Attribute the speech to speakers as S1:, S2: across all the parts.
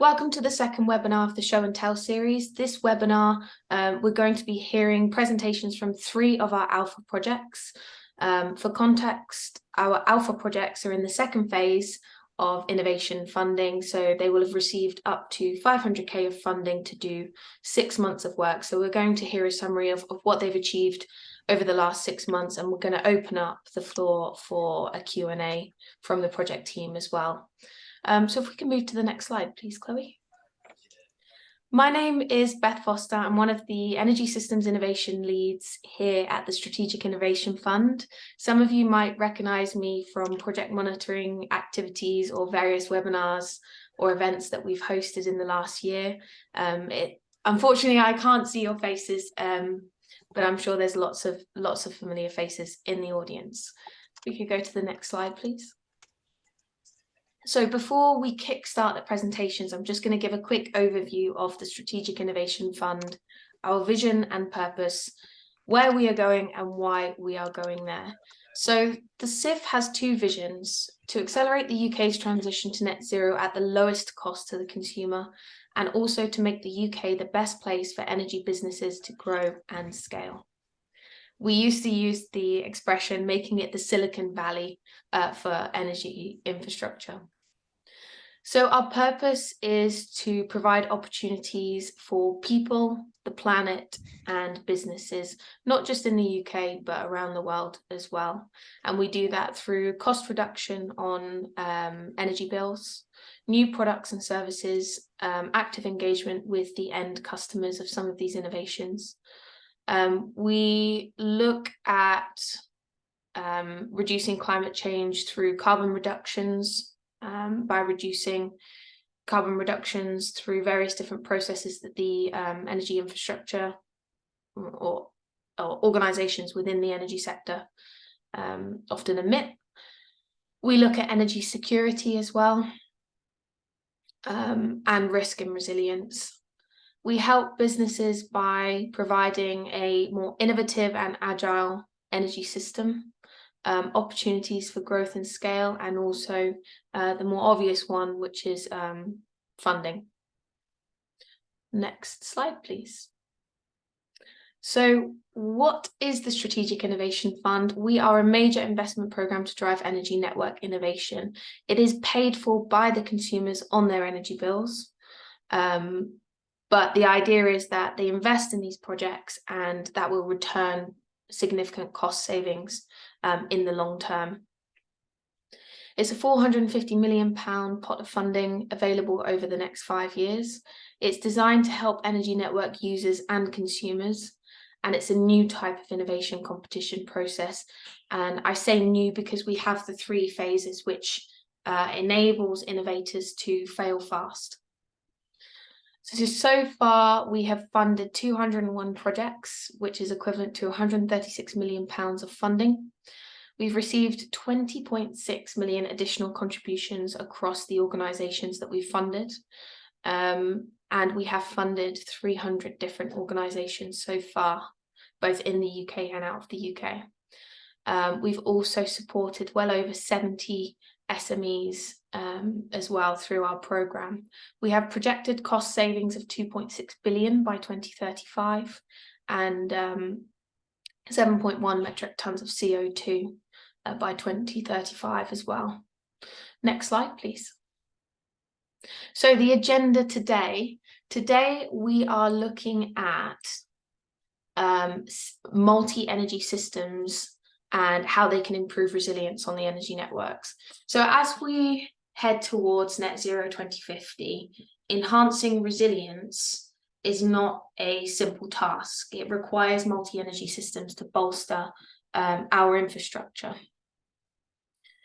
S1: Welcome to the second webinar of the Show and Tell series. This webinar, we're going to be hearing presentations from 3 of our alpha projects. For context, our alpha projects are in the second phase of innovation funding, so they will have received up to 500k of funding to do 6 months of work. So we're going to hear a summary of what they've achieved over the last 6 months, and we're going to open up the floor for a Q&A from the project team as well. So if we can move to the next slide, please, Chloe. My name is Beth Foster. I'm one of the Energy Systems Innovation Leads here at the Strategic Innovation Fund. Some of you might recognise me from project monitoring activities or various webinars or events that we've hosted in the last year. Unfortunately, I can't see your faces, but I'm sure there's lots of familiar faces in the audience. We could go to the next slide, please. So before we kickstart the presentations, I'm just going to give a quick overview of the Strategic Innovation Fund, our vision and purpose, where we are going and why we are going there. So the SIF has 2 visions: to accelerate the UK's transition to net zero at the lowest cost to the consumer, and also to make the UK the best place for energy businesses to grow and scale. We used to use the expression making it the Silicon Valley for energy infrastructure. So our purpose is to provide opportunities for people, the planet, and businesses, not just in the UK, but around the world as well. And we do that through cost reduction on energy bills, new products and services, active engagement with the end customers of some of these innovations. We look at reducing climate change through carbon reductions, by reducing carbon reductions through various different processes that the energy infrastructure or organisations within the energy sector often emit. We look at energy security as well, and risk and resilience. We help businesses by providing a more innovative and agile energy system, opportunities for growth and scale, and also the more obvious one, which is funding. Next slide, please. So what is the Strategic Innovation Fund? We are a major investment programme to drive energy network innovation. It is paid for by the consumers on their energy bills. But the idea is that they invest in these projects and that will return significant cost savings in the long term. It's a £450 million pot of funding available over the next 5 years. It's designed to help energy network users and consumers, and it's a new type of innovation competition process. And I say new because we have the 3 phases, which enables innovators to fail fast. So far, we have funded 201 projects, which is equivalent to £136 million of funding. We've received 20.6 million additional contributions across the organisations that we've funded. And we have funded 300 different organisations so far, both in the UK and out of the UK. We've also supported well over 70 SMEs as well through our programme. We have projected cost savings of 2.6 billion by 2035 and 7.1 metric tonnes of CO2 by 2035 as well. Next slide, please. So the agenda today we are looking at multi-energy systems and how they can improve resilience on the energy networks. So as we head towards net zero 2050, enhancing resilience is not a simple task. It requires multi-energy systems to bolster our infrastructure.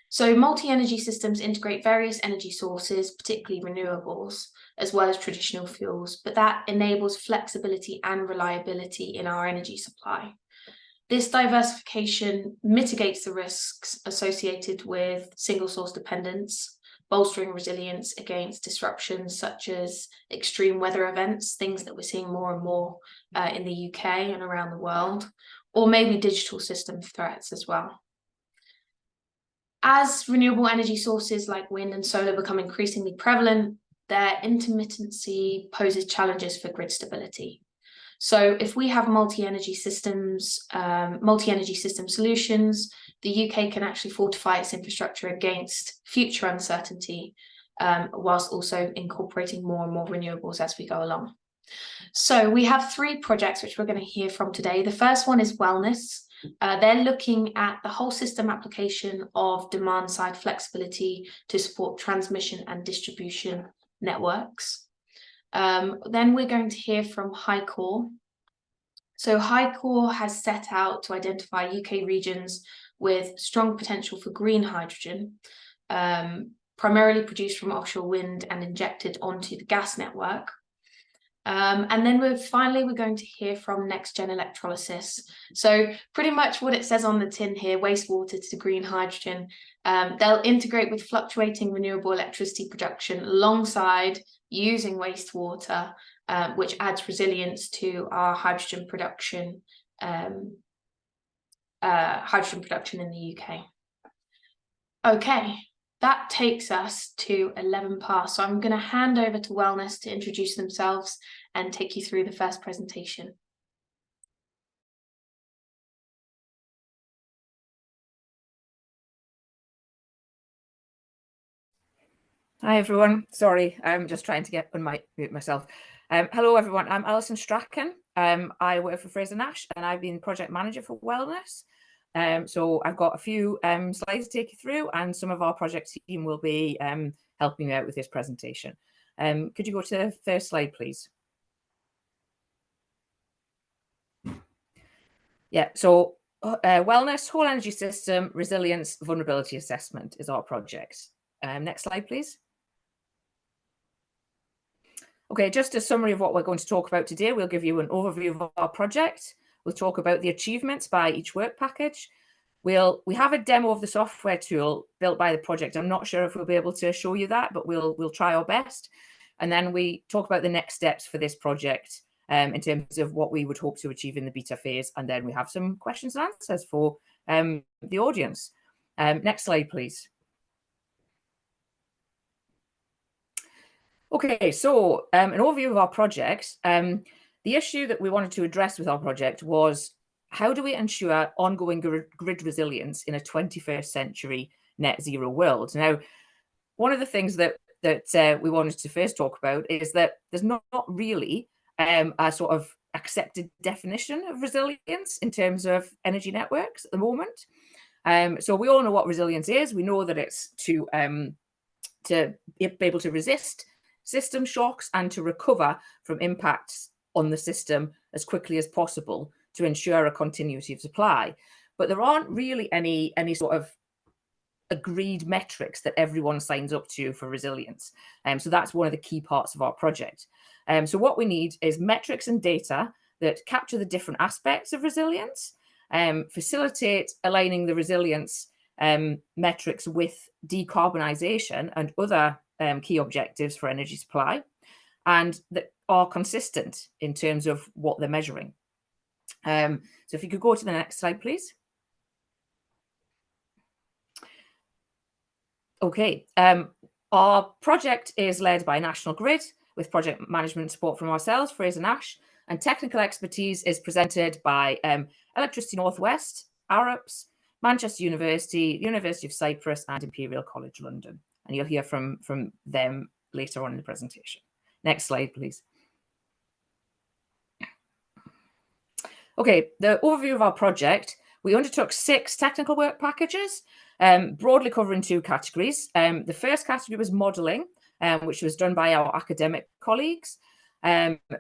S1: So multi-energy systems integrate various energy sources, particularly renewables, as well as traditional fuels, but that enables flexibility and reliability in our energy supply. This diversification mitigates the risks associated with single source dependence, bolstering resilience against disruptions such as extreme weather events, things that we're seeing more and more in the UK and around the world, or maybe digital system threats as well. As renewable energy sources like wind and solar become increasingly prevalent, their intermittency poses challenges for grid stability. So if we have multi-energy system solutions, the UK can actually fortify its infrastructure against future uncertainty, whilst also incorporating more and more renewables as we go along. So we have 3 projects which we're going to hear from today. The first one is Wellness. They're looking at the whole system application of demand-side flexibility to support transmission and distribution networks. Then we're going to hear from HyCoRe. So HyCoRe has set out to identify UK regions with strong potential for green hydrogen, primarily produced from offshore wind and injected onto the gas network. And then we're going to hear from NextGen Electrolysis. So pretty much what it says on the tin here, wastewater to green hydrogen. They'll integrate with fluctuating renewable electricity production alongside using wastewater, which adds resilience to our hydrogen production in the UK. Okay. That takes us to 11 past. So I'm going to hand over to Wellness to introduce themselves and take you through the first presentation.
S2: Hi everyone. Sorry, I'm just trying to mute myself. Hello everyone. I'm Alison Strachan. I work for Fraser-Nash and I've been project manager for Wellness. So I've got a few slides to take you through, and some of our project team will be helping me out with this presentation. Could you go to the first slide, please? Yeah, so Wellness, Whole Energy System, Resilience, Vulnerability Assessment is our project. Next slide, please. Okay, just a summary of what we're going to talk about today. We'll give you an overview of our project. We'll talk about the achievements by each work package. We have a demo of the software tool built by the project. I'm not sure if we'll be able to show you that, but we'll try our best. And then we talk about the next steps for this project in terms of what we would hope to achieve in the beta phase. And then we have some questions and answers for the audience. Next slide, please. Okay, so an overview of our project. The issue that we wanted to address with our project was, how do we ensure ongoing grid resilience in a 21st century net zero world? Now, one of the things that we wanted to first talk about is that there's not really a sort of accepted definition of resilience in terms of energy networks at the moment. So we all know what resilience is. We know that it's to be able to resist system shocks and to recover from impacts on the system as quickly as possible to ensure a continuity of supply. But there aren't really any sort of agreed metrics that everyone signs up to for resilience. So that's one of the key parts of our project. So what we need is metrics and data that capture the different aspects of resilience, facilitate aligning the resilience metrics with decarbonisation and other key objectives for energy supply, and that are consistent in terms of what they're measuring. So if you could go to the next slide, please. Okay, our project is led by National Grid with project management support from ourselves, Fraser-Nash, and technical expertise is presented by Electricity North West, ARUPS, Manchester University, University of Cyprus, and Imperial College London. And you'll hear from them later on in the presentation. Next slide, please. Okay, the overview of our project. We undertook 6 technical work packages, broadly covering 2 categories. The first category was modelling, which was done by our academic colleagues.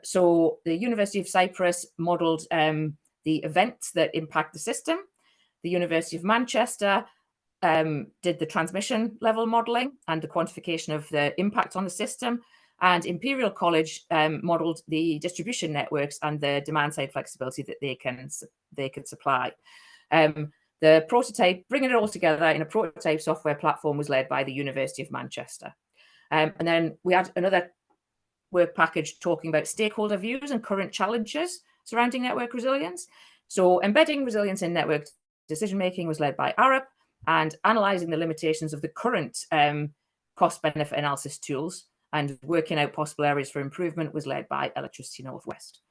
S2: So the University of Cyprus modelled the events that impact the system. The University of Manchester did the transmission level modelling and the quantification of the impact on the system. And Imperial College modelled the distribution networks and the demand-side flexibility that they could supply. The prototype, bringing it all together in a prototype software platform, was led by the University of Manchester. And then we had another work package talking about stakeholder views and current challenges surrounding network resilience. So embedding resilience in network decision-making was led by ARUP, and analysing the limitations of the current cost-benefit analysis tools and working out possible areas for improvement was led by Electricity Northwest.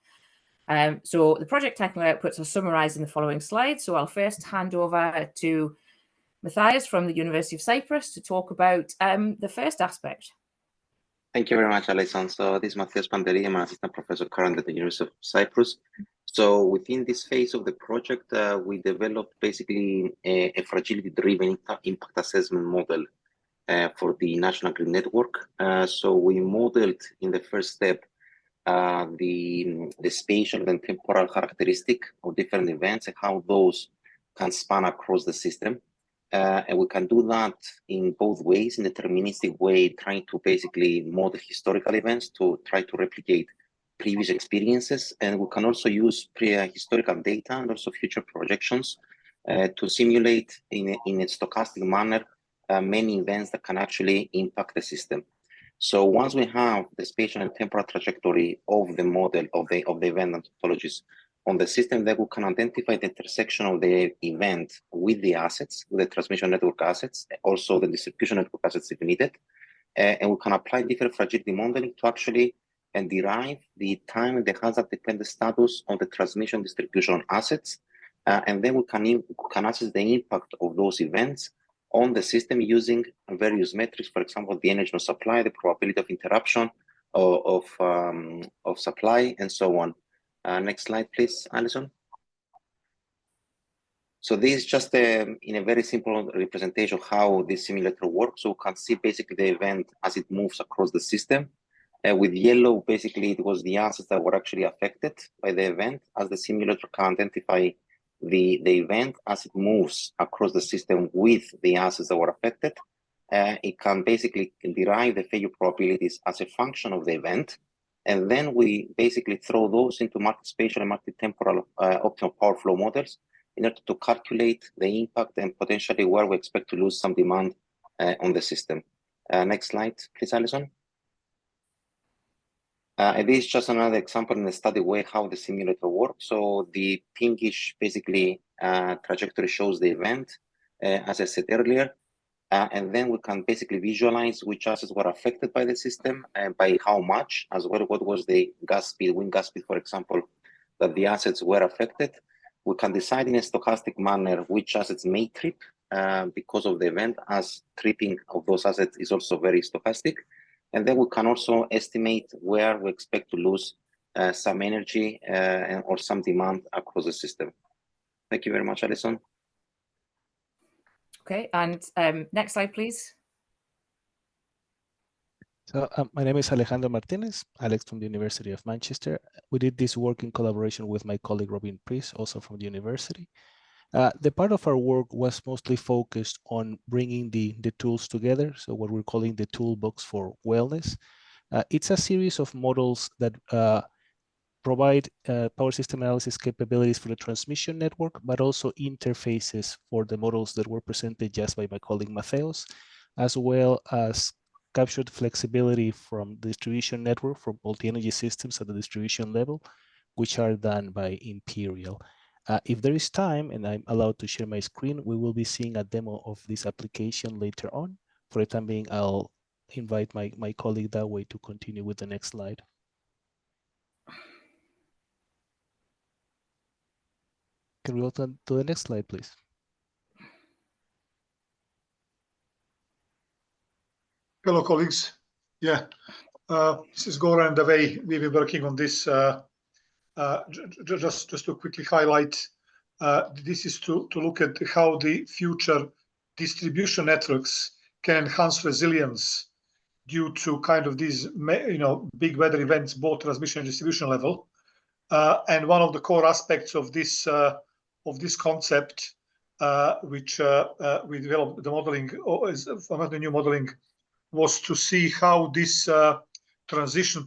S2: So the project technical outputs are summarised in the following slides. So I'll first hand over to Matthias from the University of Cyprus to talk about the first aspect.
S3: Thank you very much, Alison. So this is Matthias Pandeli. I'm an assistant professor currently at the University of Cyprus. So within this phase of the project, we developed basically a fragility-driven impact assessment model for the national grid network. So we modeled in the first step the spatial and temporal characteristic of different events and how those can span across the system. And we can do that in both ways, in a deterministic way, trying to basically model historical events to try to replicate previous experiences. And we can also use historical data and also future projections to simulate in a stochastic manner many events that can actually impact the system. So once we have the spatial and temporal trajectory of the model of the event and topologies on the system, then we can identify the intersection of the event with the assets, with the transmission network assets, also the distribution network assets if needed. And we can apply different fragility modeling to actually derive the time and the hazard dependent status on the transmission distribution assets. And then we can assess the impact of those events on the system using various metrics, for example, the energy of supply, the probability of interruption of supply, and so on. Next slide, please, Alison. So this is just in a very simple representation of how this simulator works. So we can see basically the event as it moves across the system. With yellow, basically, it was the assets that were actually affected by the event, as the simulator can identify the event as it moves across the system with the assets that were affected. It can basically derive the failure probabilities as a function of the event. And then we basically throw those into multi-spatial and multi-temporal optimal power flow models in order to calculate the impact and potentially where we expect to lose some demand on the system. Next slide, please, Alison. And this is just another example in a study way how the simulator works. So the pinkish basically trajectory shows the event, as I said earlier. And then we can basically visualize which assets were affected by the system and by how much, as well what was the gas speed, wind gas speed, for example, that the assets were affected. We can decide in a stochastic manner which assets may trip because of the event, as tripping of those assets is also very stochastic. And then we can also estimate where we expect to lose some energy or some demand across the system. Thank you very much, Alison.
S2: Okay, and next slide, please.
S4: So my name is Alejandro Martinez, Alex from the University of Manchester. We did this work in collaboration with my colleague Robin Priest, also from the university. The part of our work was mostly focused on bringing the tools together, so what we're calling the toolbox for wellness. It's a series of models that provide power system analysis capabilities for the transmission network, but also interfaces for the models that were presented just by my colleague Matheos, as well as captured flexibility from the distribution network for multi-energy systems at the distribution level, which are done by Imperial. If there is time and I'm allowed to share my screen, we will be seeing a demo of this application later on. For the time being, I'll invite my colleague that way to continue with the next slide. Can we go to the next slide, please?
S5: Hello, colleagues. Yeah, this is Goran Davey. We've been working on this. Just to quickly highlight, this is to look at how the future distribution networks can enhance resilience due to kind of these, big weather events, both transmission and distribution level. And one of the core aspects of this concept, which we developed the modeling, is one of the new modeling, was to see how this transition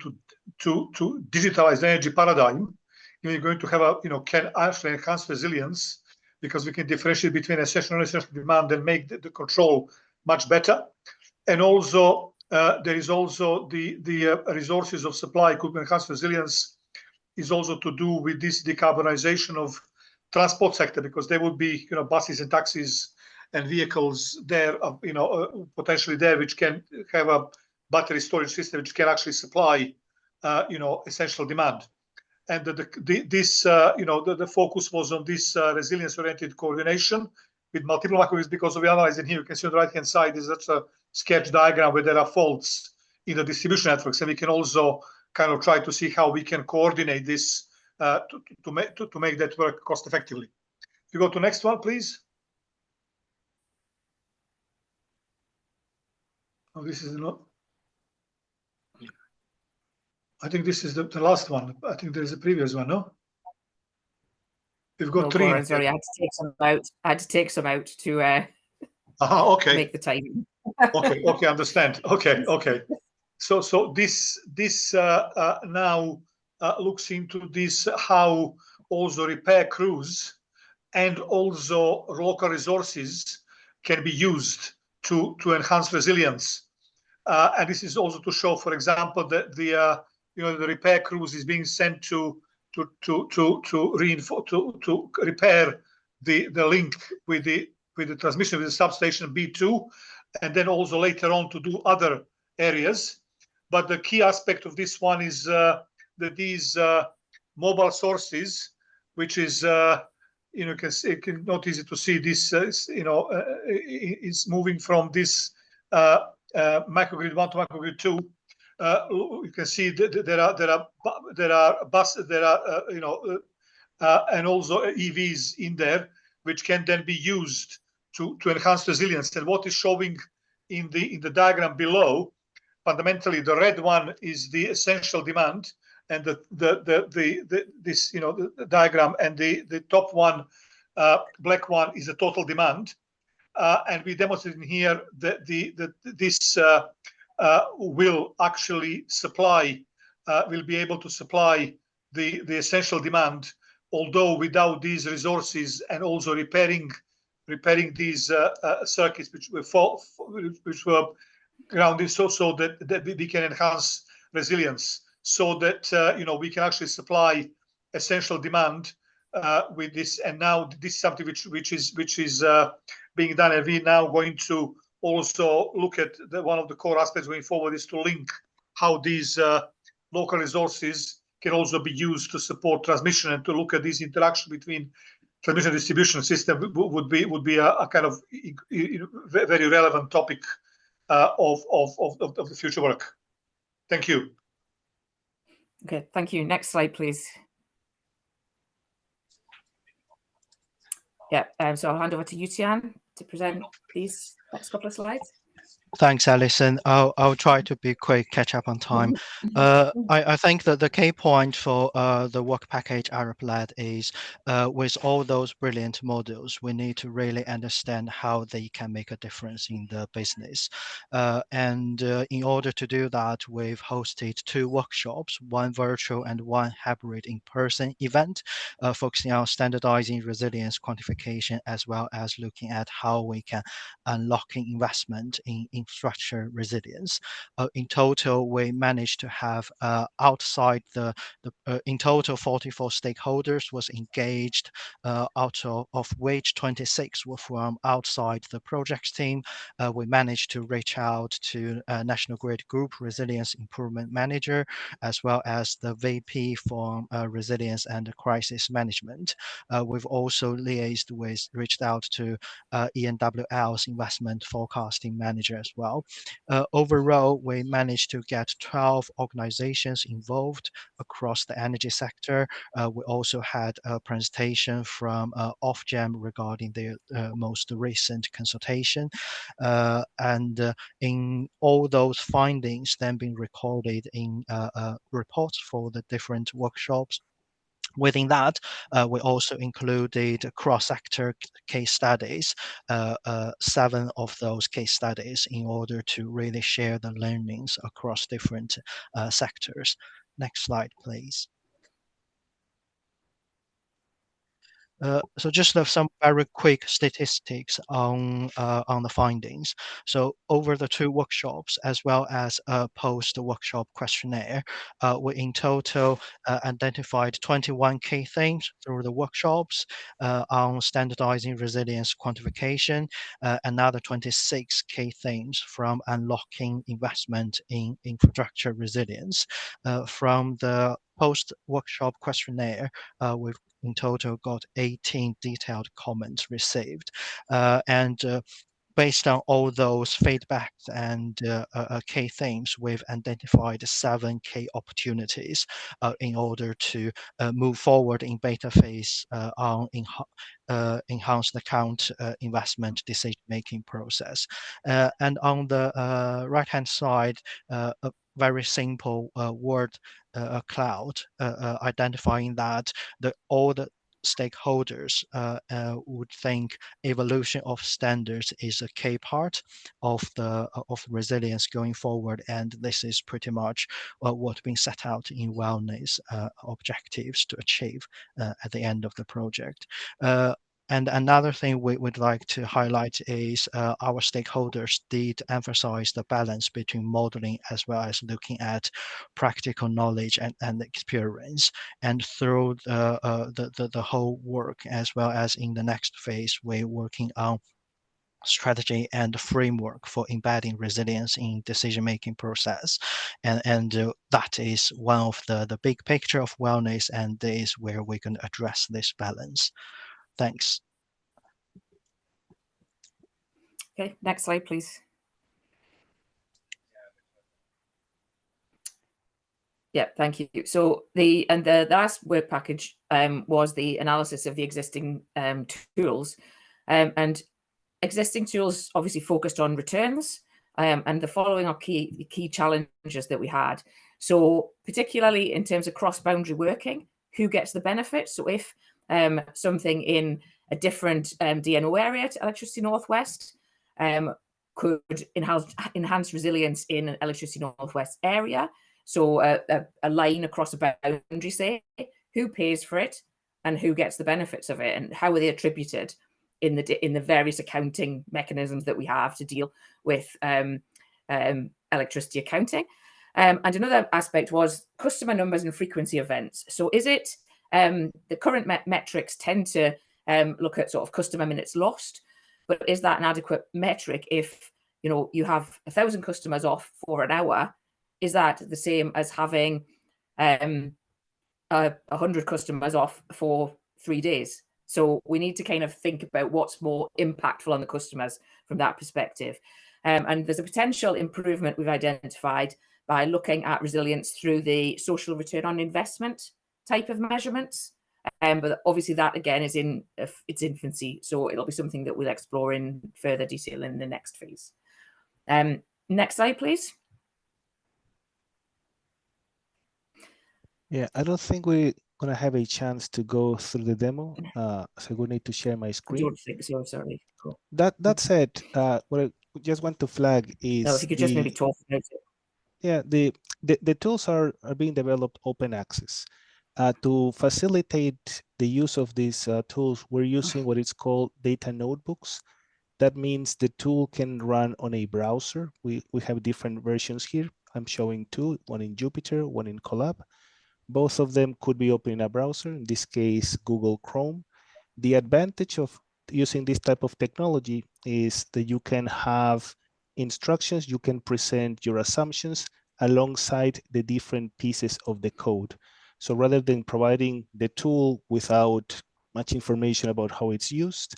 S5: to digitalized energy paradigm, you're going to have can actually enhance resilience, because we can differentiate between essential and non-essential demand and make the control much better. And also there is also the resources of supply could enhance resilience is also to do with this decarbonization of transport sector, because there would be buses and taxis and vehicles there, potentially there, which can have a battery storage system which can actually supply, essential demand. And the focus was on this resilience-oriented coordination with multiple microgrids, because we analyze in here, you can see on the right-hand side is such a sketch diagram where there are faults in the distribution networks, and we can also kind of try to see how we can coordinate this to make that work cost effectively. If you go to next one, please. Oh, this is not. I think this is the last one. I think there is a previous one, no? We've got three.
S2: Goran, sorry, I had to take some out. I had to take some out to
S5: okay.
S2: make the time.
S5: okay, understand. Okay. So this now looks into this, how also repair crews and also local resources can be used to enhance resilience. And this is also to show, for example, that the repair crews is being sent to repair the link with the transmission with the substation B2, and then also later on to do other areas. But the key aspect of this one is that these mobile sources, which is not easy to see this, is moving from this microgrid 1 to microgrid 2. You can see that there are buses, and also EVs in there, which can then be used to enhance resilience. And what is showing in the diagram below, fundamentally, the red one is the essential demand, and the diagram, and the top one, black one, is the total demand. And we demonstrated here that this will actually supply, will be able to supply the essential demand, although without these resources and also repairing these circuits which were grounded, so that we can enhance resilience, so that we can actually supply essential demand with this. And now this is something which is being done, and we're now going to also look at one of the core aspects going forward is to link how these local resources can also be used to support transmission, and to look at this interaction between transmission and distribution system would be a kind of very relevant topic of the future work. Thank you.
S2: Okay, thank you. Next slide, please. Yeah, so I'll hand over to you, Tian, to present these next couple of slides.
S6: Thanks, Alison. I'll try to be quick, catch up on time. I think that the key point for the work package Arab led is with all those brilliant models, we need to really understand how they can make a difference in the business. And in order to do that, we've hosted 2 workshops, one virtual and one hybrid in-person event, focusing on standardizing resilience quantification, as well as looking at how we can unlock investment in infrastructure resilience. In total, we managed to have outside in total 44 stakeholders was engaged, out of which 26 were from outside the projects team. We managed to reach out to National Grid Group Resilience Improvement Manager, as well as the VP from Resilience and Crisis Management. We've also reached out to ENWL's Investment Forecasting Manager as well. Overall, we managed to get 12 organizations involved across the energy sector. We also had a presentation from Ofgem regarding the most recent consultation. And in all those findings then being recorded in reports for the different workshops. Within that, we also included cross-sector case studies, 7 of those case studies, in order to really share the learnings across different sectors. Next slide, please. So just some very quick statistics on the findings. So over the 2 workshops, as well as a post-workshop questionnaire, we in total identified 21 key themes through the workshops on standardizing resilience quantification, another 26 key themes from unlocking investment in infrastructure resilience. From the post-workshop questionnaire, we've in total got 18 detailed comments received. Based on all those feedbacks and key themes, we've identified 7 key opportunities in order to move forward in beta phase on enhanced account investment decision-making process. And on the right-hand side, a very simple word cloud, identifying that all the stakeholders would think evolution of standards is a key part of the resilience going forward, and this is pretty much what's been set out in wellness objectives to achieve at the end of the project. And another thing we would like to highlight is our stakeholders did emphasize the balance between modeling as well as looking at practical knowledge and experience. And through the whole work, as well as in the next phase, we're working on strategy and framework for embedding resilience in decision-making process. And that is one of the big picture of wellness, and is where we can address this balance. Thanks.
S2: Okay, next slide, please. Yeah, thank you. So the last work package was the analysis of the existing tools, and existing tools obviously focused on returns, and the following are key challenges that we had. So particularly in terms of cross-boundary working, who gets the benefit? So if something in a different DNO area to Electricity Northwest could enhance resilience in an Electricity Northwest area, so a line across a boundary, say, who pays for it and who gets the benefits of it, and how are they attributed in the various accounting mechanisms that we have to deal with electricity accounting. And another aspect was customer numbers and frequency events. So is it the current metrics tend to look at sort of customer minutes lost, but is that an adequate metric if you have 1,000 customers off for an hour? Is that the same as having 100 customers off for 3 days? So we need to kind of think about what's more impactful on the customers from that perspective. And there's a potential improvement we've identified by looking at resilience through the social return on investment type of measurements. But obviously that again is in its infancy, so it'll be something that we'll explore in further detail in the next phase. Next slide, please.
S4: Yeah, I don't think we're going to have a chance to go through the demo, so we need to share my
S2: I
S4: screen.
S2: don't think so, sorry. Cool.
S4: That said, what I just want to flag is
S2: no, if you could just maybe talk about it.
S4: Yeah, the tools are being developed open access. To facilitate the use of these tools, we're using what is called data notebooks. That means the tool can run on a browser. We have different versions here. I'm showing 2, one in Jupyter, one in Colab. Both of them could be open in a browser, in this case, Google Chrome. The advantage of using this type of technology is that you can have instructions, you can present your assumptions alongside the different pieces of the code. So rather than providing the tool without much information about how it's used,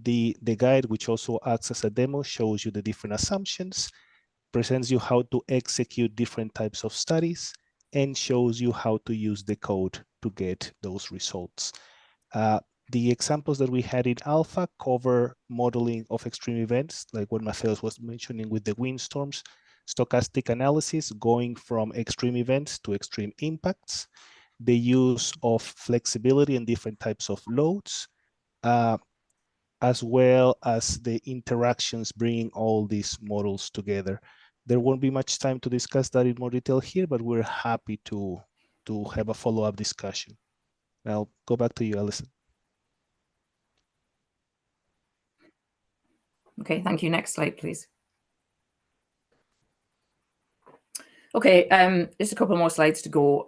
S4: the guide, which also acts as a demo, shows you the different assumptions, presents you how to execute different types of studies, and shows you how to use the code to get those results. The examples that we had in alpha cover modeling of extreme events, like what Matheus was mentioning with the windstorms, stochastic analysis going from extreme events to extreme impacts, the use of flexibility and different types of loads, as well as the interactions bringing all these models together. There won't be much time to discuss that in more detail here, but we're happy to have a follow-up discussion. I'll go back to you, Alison.
S2: Okay, thank you. Next slide, please. Okay, just a couple more slides to go.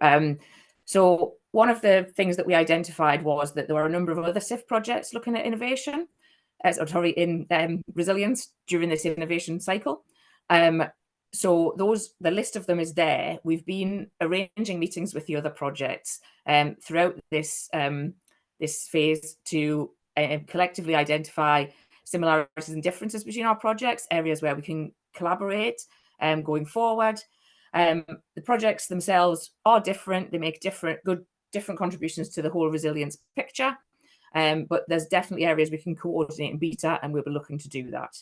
S2: So one of the things that we identified was that there were a number of other SIF projects looking at innovation, in resilience during this innovation cycle. So the list of them is there. We've been arranging meetings with the other projects throughout this this phase to collectively identify similarities and differences between our projects, areas where we can collaborate going forward. The projects themselves are different. They make different contributions to the whole resilience picture. But there's definitely areas we can coordinate in beta, and we'll be looking to do that.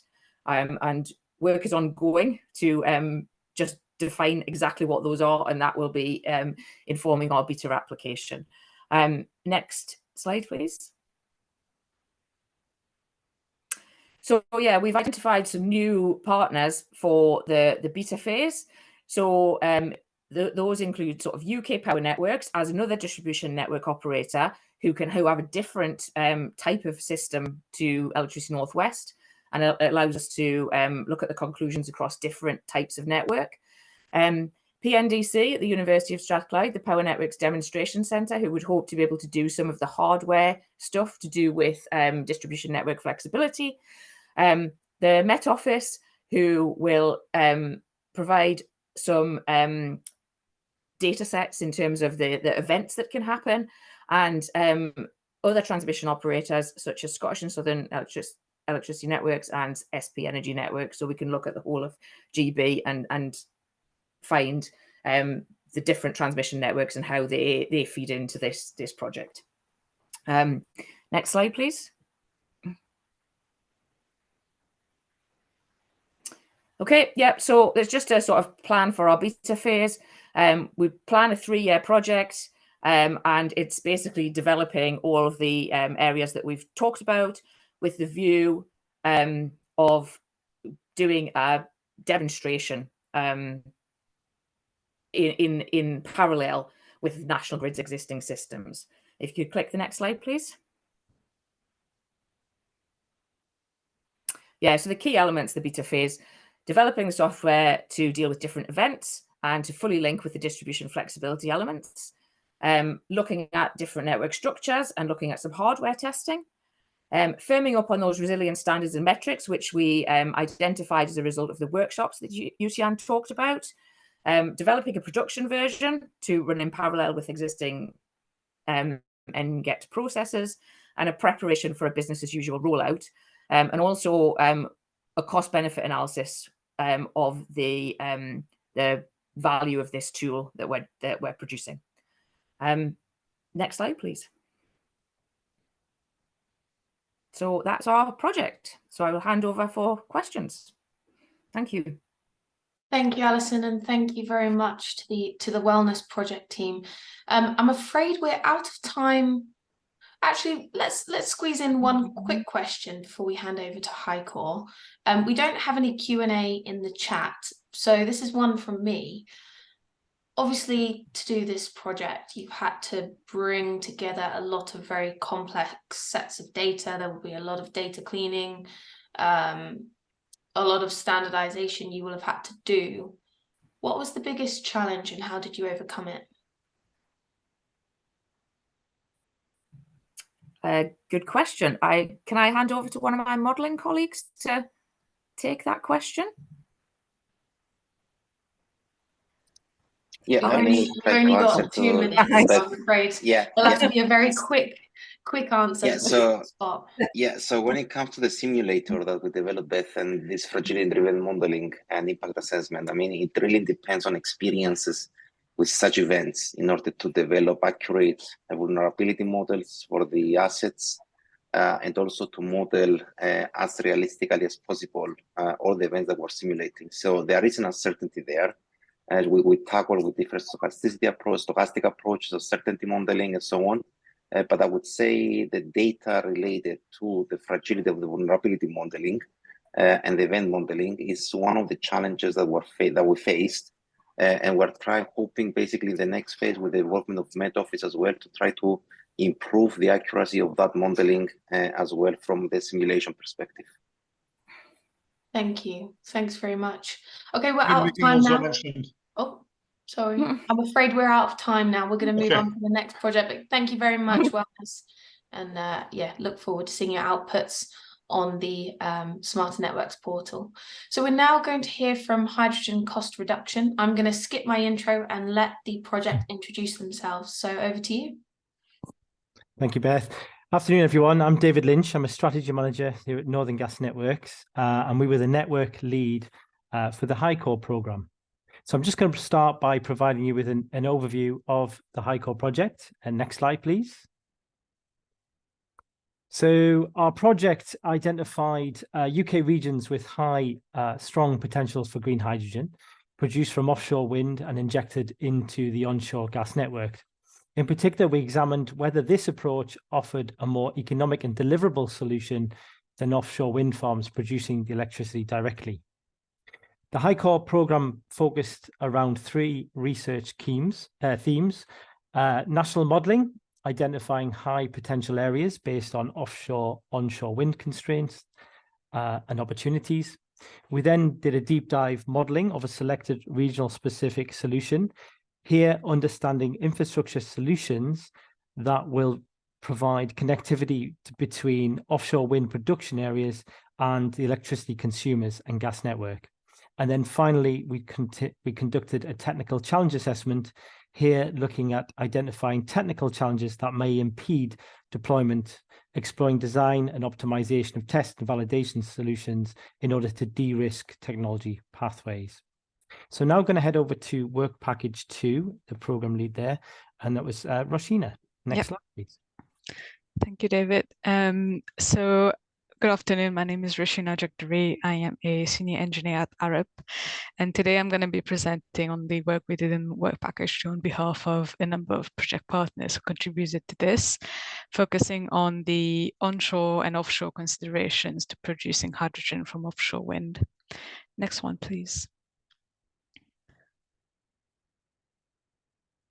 S2: And work is ongoing to just define exactly what those are, and that will be informing our beta application. Next slide, please. So yeah, we've identified some new partners for the beta phase. So those include sort of UK Power Networks as another distribution network operator who have a different type of system to Electricity North West, and it allows us to look at the conclusions across different types of network. PNDC at the University of Strathclyde, the Power Networks Demonstration Centre, who would hope to be able to do some of the hardware stuff to do with distribution network flexibility. The Met Office, who will provide some data sets in terms of the events that can happen, and other transmission operators such as Scottish and Southern Electricity Networks and SP Energy Networks, so we can look at the whole of GB and find the different transmission networks and how they feed into this project. Next slide, please. Okay, yeah, so there's just a sort of plan for our beta phase. We plan a 3-year project, and it's basically developing all of the areas that we've talked about with the view of doing a demonstration in parallel with National Grid's existing systems. If you could click the next slide, please. Yeah, so the key elements of the beta phase: developing the software to deal with different events and to fully link with the distribution flexibility elements, looking at different network structures and looking at some hardware testing, firming up on those resilience standards and metrics, which we identified as a result of the workshops that Yusian talked about, developing a production version to run in parallel with existing NGET processes, and a preparation for a business as usual rollout, and also a cost benefit analysis of the value of this tool that we're producing. Next slide, please. So that's our project. So I will hand over for questions. Thank you.
S1: Thank you, Alison, and thank you very much to the Wellness Project team. I'm afraid we're out of time. Actually, let's squeeze in one quick question before we hand over to HyCoRe. We don't have any Q&A in the chat, so this is one from me. Obviously, to do this project, you've had to bring together a lot of very complex sets of data. There will be a lot of data cleaning, a lot of standardization you will have had to do. What was the biggest challenge and how did you overcome it?
S2: Good question. Can I hand over to one of my modelling colleagues to take that question?
S3: Yeah,
S1: You've only got 2 minutes, so I'm afraid.
S3: Yeah,
S1: it'll have to be a very quick answer.
S3: So when it comes to the simulator that we developed, Beth, and this fragility-driven modeling and impact assessment, I mean, it really depends on experiences with such events in order to develop accurate vulnerability models for the assets and also to model as realistically as possible all the events that we're simulating. So there is an uncertainty there. As we tackle with different stochastic approaches of certainty modeling and so on. But I would say the data related to the fragility of the vulnerability modeling and the event modeling is one of the challenges that we faced. And we're hoping basically in the next phase with the involvement of Met Office as well to try to improve the accuracy of that modeling as well from the simulation perspective.
S1: Thank you. Thanks very much. Okay, we're
S5: Green
S1: out of
S5: meeting
S1: time
S5: also
S1: now.
S5: mentioned.
S1: Oh, sorry. I'm afraid we're out of time now. We're going to move
S5: Okay.
S1: on to the next project. But thank you very much, Wellness. And yeah, look forward to seeing your outputs on the Smarter Networks portal. So we're now going to hear from Hydrogen Cost Reduction. I'm going to skip my intro and let the project introduce themselves. So over to you.
S7: Thank you, Beth. Afternoon, everyone. I'm David Lynch. I'm a strategy manager here at Northern Gas Networks, and we were the network lead for the HyCoRe program. So I'm just going to start by providing you with an overview of the HyCoRe project. And next slide, please. So our project identified UK regions with high, strong potentials for green hydrogen, produced from offshore wind and injected into the onshore gas network. In particular, we examined whether this approach offered a more economic and deliverable solution than offshore wind farms producing the electricity directly. The HyCoRe program focused around three research themes: national modelling, identifying high potential areas based on onshore wind constraints and opportunities. We then did a deep dive modelling of a selected regional specific solution. Here, understanding infrastructure solutions that will provide connectivity between offshore wind production areas and the electricity consumers and gas network. And then finally, we conducted a technical challenge assessment, here looking at identifying technical challenges that may impede deployment, exploring design and optimization of test and validation solutions in order to de-risk technology pathways. So now I'm going to head over to work package 2, the program lead there, and that was Roshina. Next slide, please.
S8: Thank you, David. So good afternoon. My name is Roshina Jagdari. I am a senior engineer at Arup, and today I'm going to be presenting on the work we did in work package 2 on behalf of a number of project partners who contributed to this, focusing on the onshore and offshore considerations to producing hydrogen from offshore wind. Next one, please.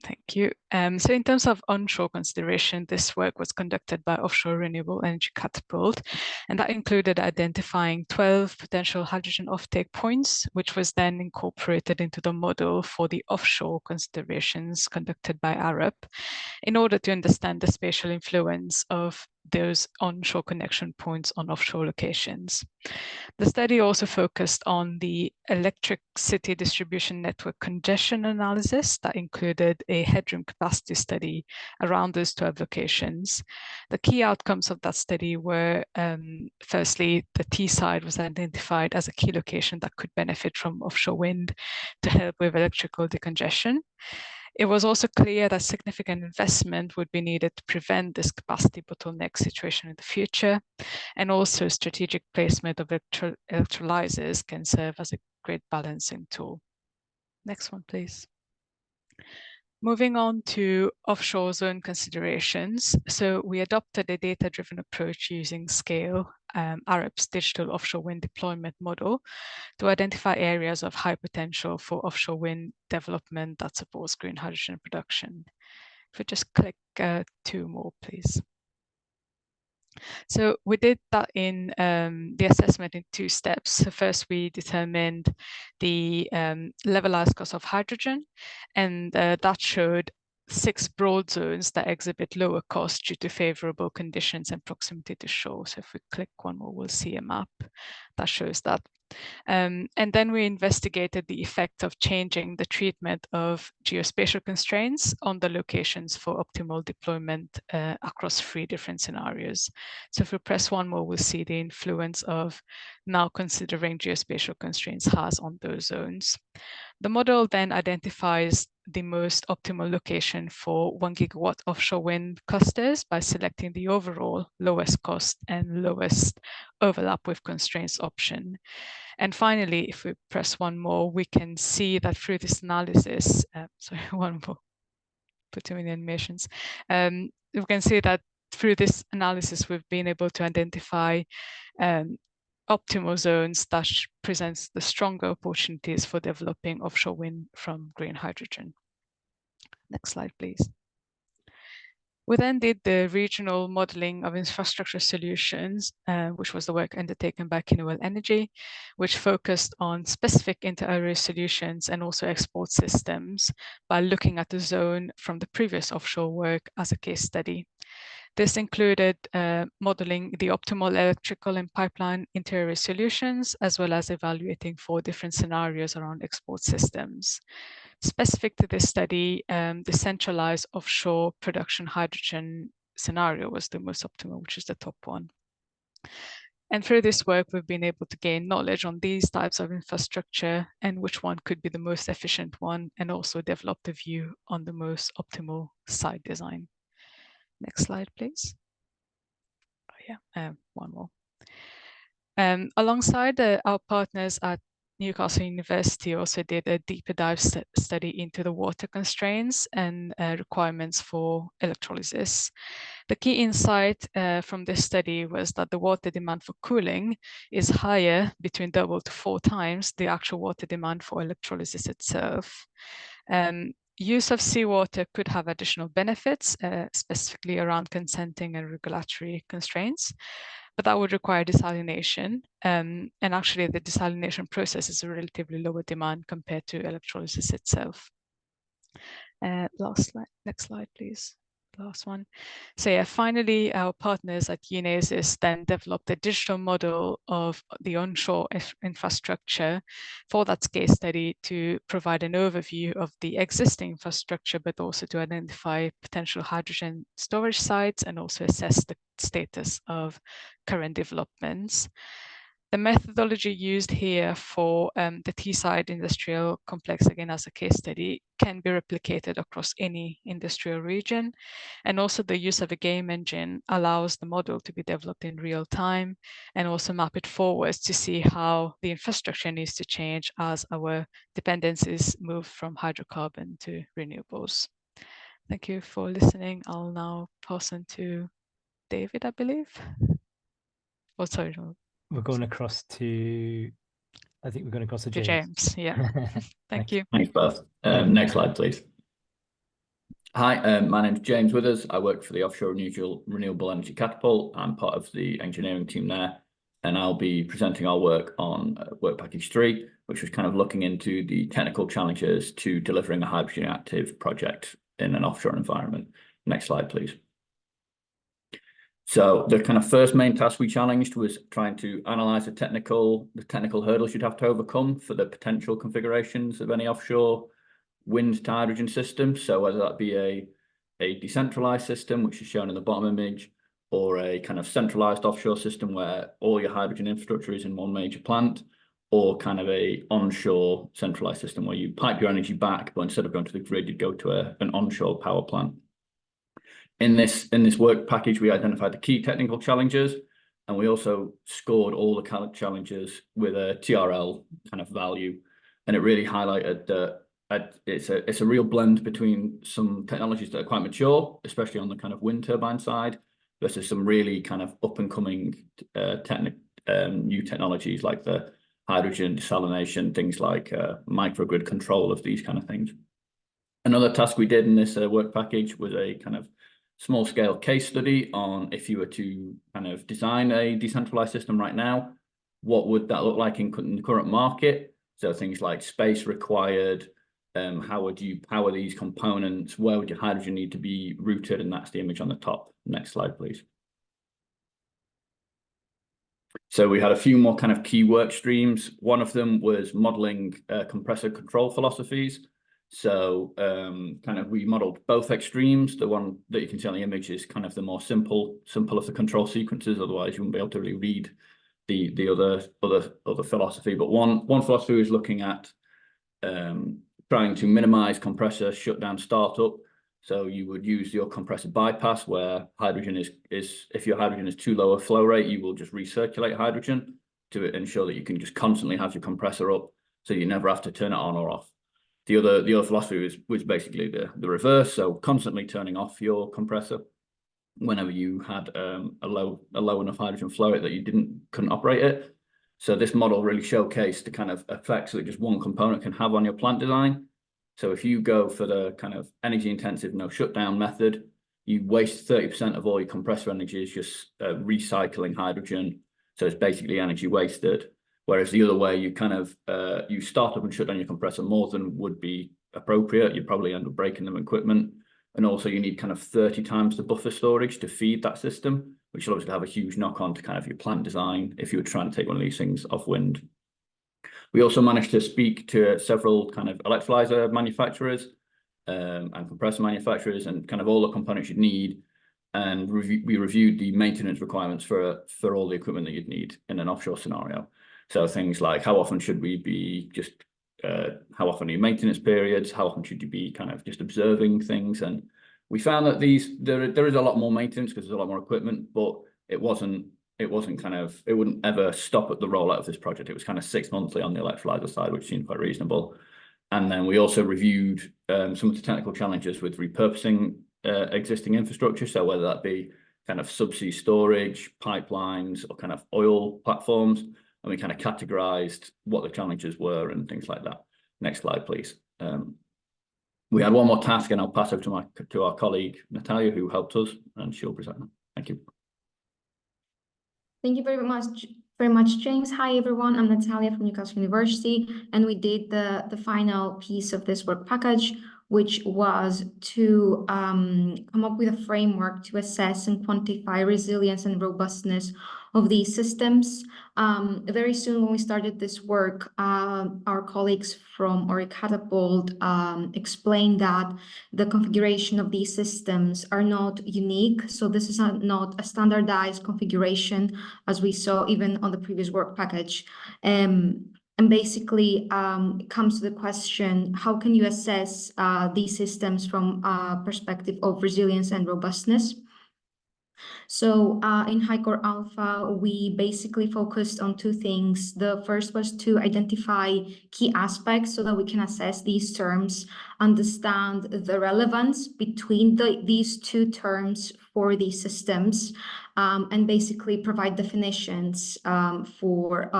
S8: Thank you. So in terms of onshore consideration, this work was conducted by Offshore Renewable Energy Catapult, and that included identifying 12 potential hydrogen offtake points, which was then incorporated into the model for the offshore considerations conducted by Arup in order to understand the spatial influence of those onshore connection points on offshore locations. The study also focused on the electricity distribution network congestion analysis that included a headroom capacity study around those 12 locations. The key outcomes of that study were, firstly, the T-side was identified as a key location that could benefit from offshore wind to help with electrical decongestion. It was also clear that significant investment would be needed to prevent this capacity bottleneck situation in the future, and also strategic placement of electrolyzers can serve as a great balancing tool. Next one, please. Moving on to offshore zone considerations. So we adopted a data-driven approach using SCALE, Arup's digital offshore wind deployment model, to identify areas of high potential for offshore wind development that supports green hydrogen production. If we just click 2 more, please. So we did that in the assessment in 2 steps. So first, we determined the levelized cost of hydrogen, and that showed 6 broad zones that exhibit lower cost due to favorable conditions and proximity to shore. So if we click 1 more, we'll see a map that shows that. And then we investigated the effect of changing the treatment of geospatial constraints on the locations for optimal deployment across 3 different scenarios. So if we press 1 more, we'll see the influence of now considering geospatial constraints has on those zones. The model then identifies the most optimal location for 1 gigawatt offshore wind clusters by selecting the overall lowest cost and lowest overlap with constraints option. And finally, if we press 1 more, we can see that through this analysis, sorry, 1 more, put too many animations. We can see that through this analysis, we've been able to identify optimal zones that presents the stronger opportunities for developing offshore wind from green hydrogen. Next slide, please. We then did the regional modeling of infrastructure solutions, which was the work undertaken by Renewable Energy, which focused on specific inter-area solutions and also export systems by looking at the zone from the previous offshore work as a case study. This included modeling the optimal electrical and pipeline interior solutions, as well as evaluating 4 different scenarios around export systems. Specific to this study, the centralized offshore production hydrogen scenario was the most optimal, which is the top one. And through this work, we've been able to gain knowledge on these types of infrastructure and which one could be the most efficient one, and also develop the view on the most optimal site design. Next slide, please. Oh, yeah, one more. Alongside our partners at Newcastle University also did a deeper dive study into the water constraints and requirements for electrolysis. The key insight from this study was that the water demand for cooling is higher, between double to 4 times the actual water demand for electrolysis itself. Use of seawater could have additional benefits, specifically around consenting and regulatory constraints, but that would require desalination. And actually the desalination process is a relatively lower demand compared to electrolysis itself. Last slide, next slide, please. Last one. So yeah, finally, our partners at Unesis then developed a digital model of the onshore infrastructure for that case study to provide an overview of the existing infrastructure, but also to identify potential hydrogen storage sites and also assess the status of current developments. The methodology used here for the Teesside industrial complex, again as a case study, can be replicated across any industrial region. And also the use of a game engine allows the model to be developed in real time and also map it forwards to see how the infrastructure needs to change as our dependencies move from hydrocarbon to renewables. Thank you for listening. I'll now pass on to David, I believe. Oh, sorry.
S7: We're going across to, I think we're going across to James.
S8: James, yeah. Thank you.
S9: Thanks, both. Next slide, please. Hi, my name's James Withers. I work for the Offshore Renewable Energy Catapult. I'm part of the engineering team there, and I'll be presenting our work on Work Package 3, which was kind of looking into the technical challenges to delivering a hydrogen active project in an offshore environment. Next slide, please. So the kind of first main task we challenged was trying to analyze the technical hurdles you'd have to overcome for the potential configurations of any offshore wind to hydrogen system. So whether that be a decentralized system, which is shown in the bottom image, or a kind of centralized offshore system where all your hydrogen infrastructure is in one major plant, or kind of a onshore centralized system where you pipe your energy back, but instead of going to the grid, you'd go to an onshore power plant. In this work package, we identified the key technical challenges, and we also scored all the challenges with a TRL kind of value. And it really highlighted that it's a real blend between some technologies that are quite mature, especially on the kind of wind turbine side, versus some really kind of up and coming new technologies like the hydrogen desalination, things like microgrid control of these kind of things. Another task we did in this work package was a kind of small scale case study on if you were to kind of design a decentralized system right now, what would that look like in the current market? So things like space required, how would you power these components, where would your hydrogen need to be routed? And that's the image on the top. Next slide, please. So we had a few more kind of key work streams. One of them was modeling compressor control philosophies. So kind of we modeled both extremes. The one that you can see on the image is kind of the more simple of the control sequences. Otherwise, you wouldn't be able to really read the other philosophy. But one philosophy was looking at trying to minimize compressor shutdown startup. So you would use your compressor bypass, where hydrogen is if your hydrogen is too low a flow rate, you will just recirculate hydrogen to ensure that you can just constantly have your compressor up, so you never have to turn it on or off. The other philosophy was basically the reverse, so constantly turning off your compressor whenever you had a low enough hydrogen flow rate that you couldn't operate it. So this model really showcased the kind of effects that just one component can have on your plant design. So if you go for the kind of energy intensive no shutdown method, you waste 30% of all your compressor energy is just recycling hydrogen. So it's basically energy wasted. Whereas the other way, you kind of you start up and shut down your compressor more than would be appropriate. You'd probably end up breaking them equipment. And also you need kind of 30 times the buffer storage to feed that system, which will obviously have a huge knock on to kind of your plant design if you were trying to take one of these things off wind. We also managed to speak to several kind of electrolyzer manufacturers and compressor manufacturers and kind of all the components you'd need. And we reviewed the maintenance requirements for all the equipment that you'd need in an offshore scenario. So things like how often should we be just, how often are your maintenance periods? How often should you be kind of just observing things? And we found that there is a lot more maintenance because there's a lot more equipment, but it wasn't kind of, it wouldn't ever stop at the rollout of this project. It was kind of 6 monthly on the electrolyzer side, which seemed quite reasonable. And then we also reviewed some of the technical challenges with repurposing existing infrastructure. So whether that be kind of subsea storage, pipelines, or kind of oil platforms. And we kind of categorized what the challenges were and things like that. Next slide, please. We had one more task, and I'll pass over to our colleague, Natalia, who helped us, and she'll present them. Thank you.
S10: Thank you very much, James. Hi, everyone. I'm Natalia from Newcastle University, and we did the final piece of this work package, which was to come up with a framework to assess and quantify resilience and robustness of these systems. Very soon when we started this work, our colleagues from Catapult explained that the configuration of these systems are not unique. So this is not a standardized configuration as we saw even on the previous work package. And basically, it comes to the question, how can you assess these systems from a perspective of resilience and robustness? So in HyCoRe Alpha, we basically focused on two things. The first was to identify key aspects so that we can assess these terms, understand the relevance between these two terms for these systems, and basically provide definitions for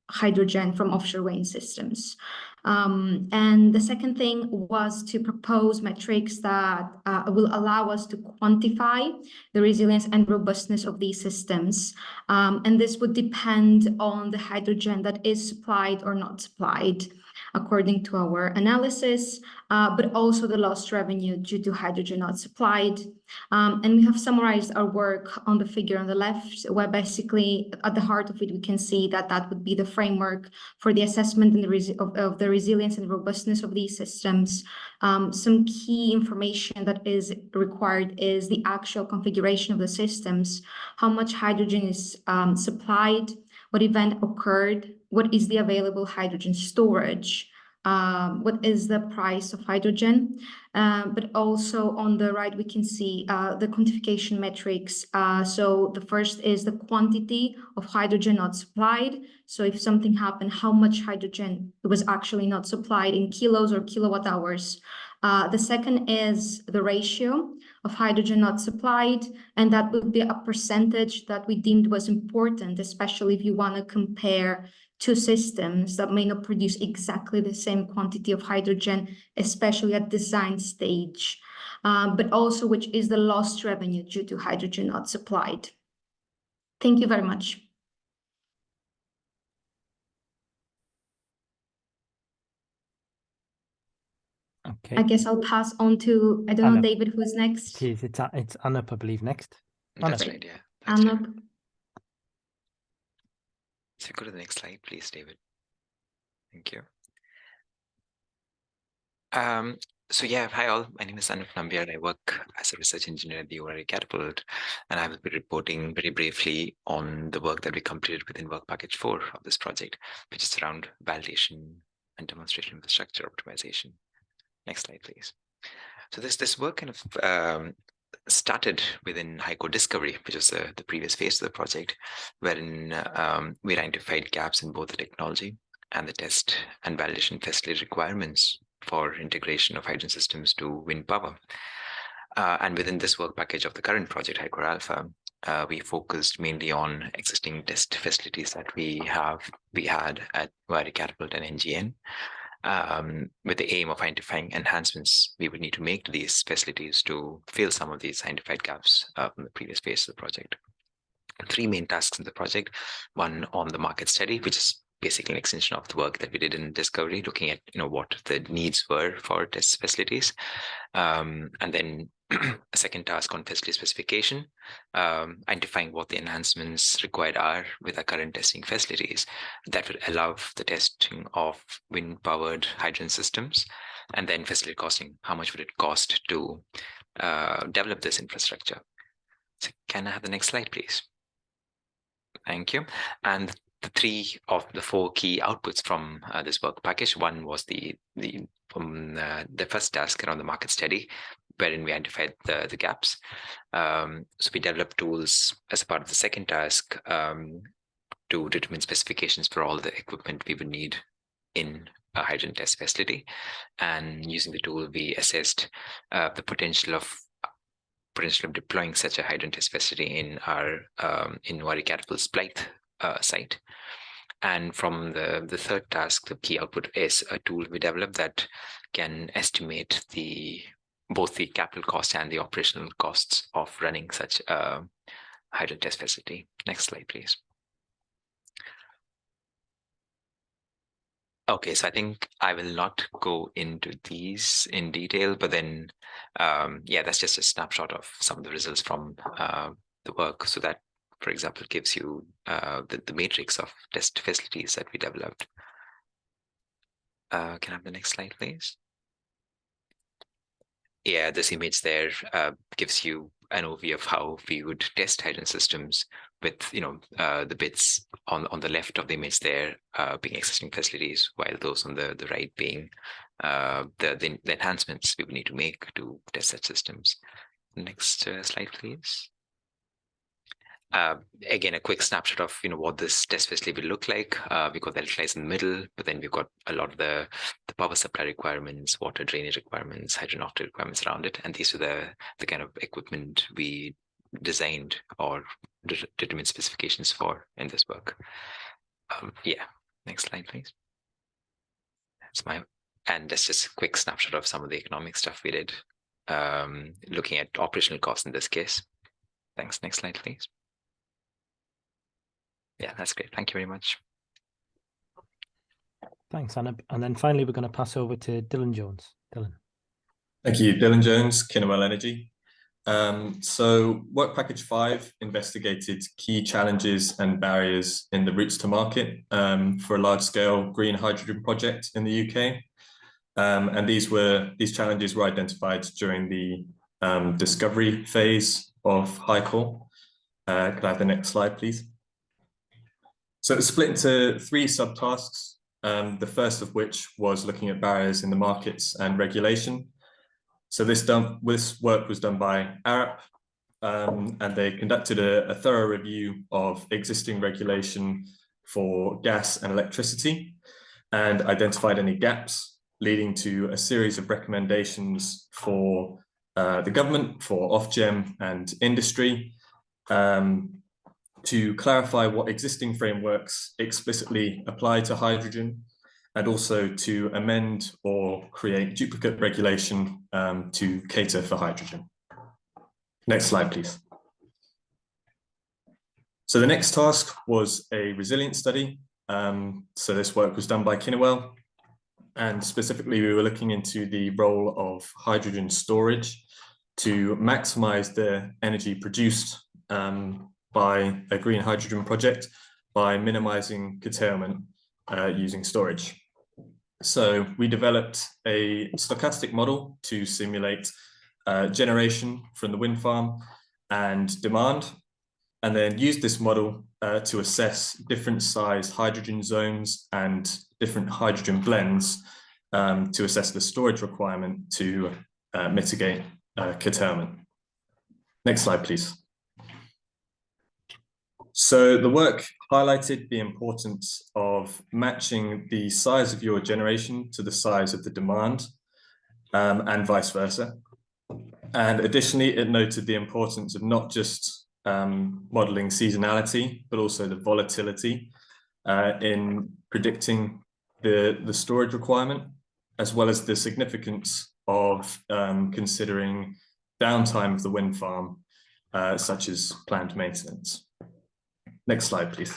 S10: hydrogen from offshore wind systems. And the second thing was to propose metrics that will allow us to quantify the resilience and robustness of these systems. And this would depend on the hydrogen that is supplied or not supplied, according to our analysis, but also the lost revenue due to hydrogen not supplied. And we have summarized our work on the figure on the left, where basically at the heart of it, we can see that that would be the framework for the assessment and of the resilience and robustness of these systems. Some key information that is required is the actual configuration of the systems, how much hydrogen is supplied, what event occurred, what is the available hydrogen storage, what is the price of hydrogen, but also on the right we can see the quantification metrics. So the first is the quantity of hydrogen not supplied. So if something happened, how much hydrogen was actually not supplied in kilos or kilowatt hours. The second is the ratio of hydrogen not supplied, and that would be a percentage that we deemed was important, especially if you want to compare two systems that may not produce exactly the same quantity of hydrogen, especially at design stage, but also which is the lost revenue due to hydrogen not supplied. Thank you very much.
S7: Okay.
S10: I guess I'll pass on to, I don't know,
S7: Anna.
S10: David, who's next?
S7: It's Anup, I believe, next.
S11: That's
S7: Anup.
S11: right, yeah. Thanks, David.
S10: Anup.
S11: So go to the next slide, please, David. Thank you. So yeah, hi all. My name is Anup Nambiar. I work as a research engineer at the Catapult, and I will be reporting very briefly on the work that we completed within work package 4 of this project, which is around validation and demonstration infrastructure optimization. Next slide, please. So this work kind of started within HyCoRe Discovery, which was the previous phase of the project, wherein we identified gaps in both the technology and the test and validation facility requirements for integration of hydrogen systems to wind power. And within this work package of the current project, HyCoRe Alpha, we focused mainly on existing test facilities that we had at Catapult and NextGen, with the aim of identifying enhancements we would need to make to these facilities to fill some of these identified gaps from the previous phase of the project. 3 main tasks in the project: one on the market study, which is basically an extension of the work that we did in discovery, looking at what the needs were for test facilities, and then a second task on facility specification, identifying what the enhancements required are with our current testing facilities that would allow the testing of wind-powered hydrogen systems, and then facility costing. How much would it cost to develop this infrastructure? So can I have the next slide, please? Thank you. And the 3 of the 4 key outputs from this work package. One was the first task around the market study, wherein we identified the gaps. So we developed tools as a part of the second task to determine specifications for all the equipment we would need in a hydrogen test facility. And using the tool, we assessed the potential of deploying such a hydrogen test facility in our Inwari Catapult's Blythe site. And from the third task, the key output is a tool we developed that can estimate both the capital cost and the operational costs of running such a hydrogen test facility. Next slide, please. Okay, so I think I will not go into these in detail, but then, yeah, that's just a snapshot of some of the results from the work. So that, for example, gives you the matrix of test facilities that we developed. Can I have the next slide, please? Yeah, this image there gives you an overview of how we would test hydrogen systems with, the bits on the left of the image there being existing facilities, while those on the right being the enhancements we would need to make to test such systems. Next slide, please. Again, a quick snapshot of what this test facility will look like. We've got the electrolyzer in the middle, but then we've got a lot of the power supply requirements, water drainage requirements, hydrogen offtake requirements around it. And these are the kind of equipment we designed or determined specifications for in this work. Yeah, next slide, please. And that's just a quick snapshot of some of the economic stuff we did, looking at operational costs in this case. Thanks. Next slide, please. Yeah, that's great. Thank you very much.
S7: Thanks, Anna. And then finally, we're going to pass over to Dylan Jones. Dylan.
S12: Thank you. Dylan Jones, Kinemal Energy. So Work Package 5 investigated key challenges and barriers in the routes to market for a large-scale green hydrogen project in the UK. And these challenges were identified during the discovery phase of HyCoRe. Could I have the next slide, please? So it's split into 3 subtasks, the first of which was looking at barriers in the markets and regulation. So this work was done by ARAP, and they conducted a thorough review of existing regulation for gas and electricity and identified any gaps, leading to a series of recommendations for the government, for Ofgem and industry, to clarify what existing frameworks explicitly apply to hydrogen, and also to amend or create duplicate regulation to cater for hydrogen. Next slide, please. So the next task was a resilience study. So this work was done by Kinewell, and specifically we were looking into the role of hydrogen storage to maximize the energy produced by a green hydrogen project by minimizing curtailment using storage. So we developed a stochastic model to simulate generation from the wind farm and demand, and then used this model to assess different size hydrogen zones and different hydrogen blends to assess the storage requirement to mitigate curtailment. Next slide, please. So the work highlighted the importance of matching the size of your generation to the size of the demand, and vice versa. And additionally, it noted the importance of not just modeling seasonality, but also the volatility in predicting the storage requirement, as well as the significance of considering downtime of the wind farm, such as planned maintenance. Next slide, please.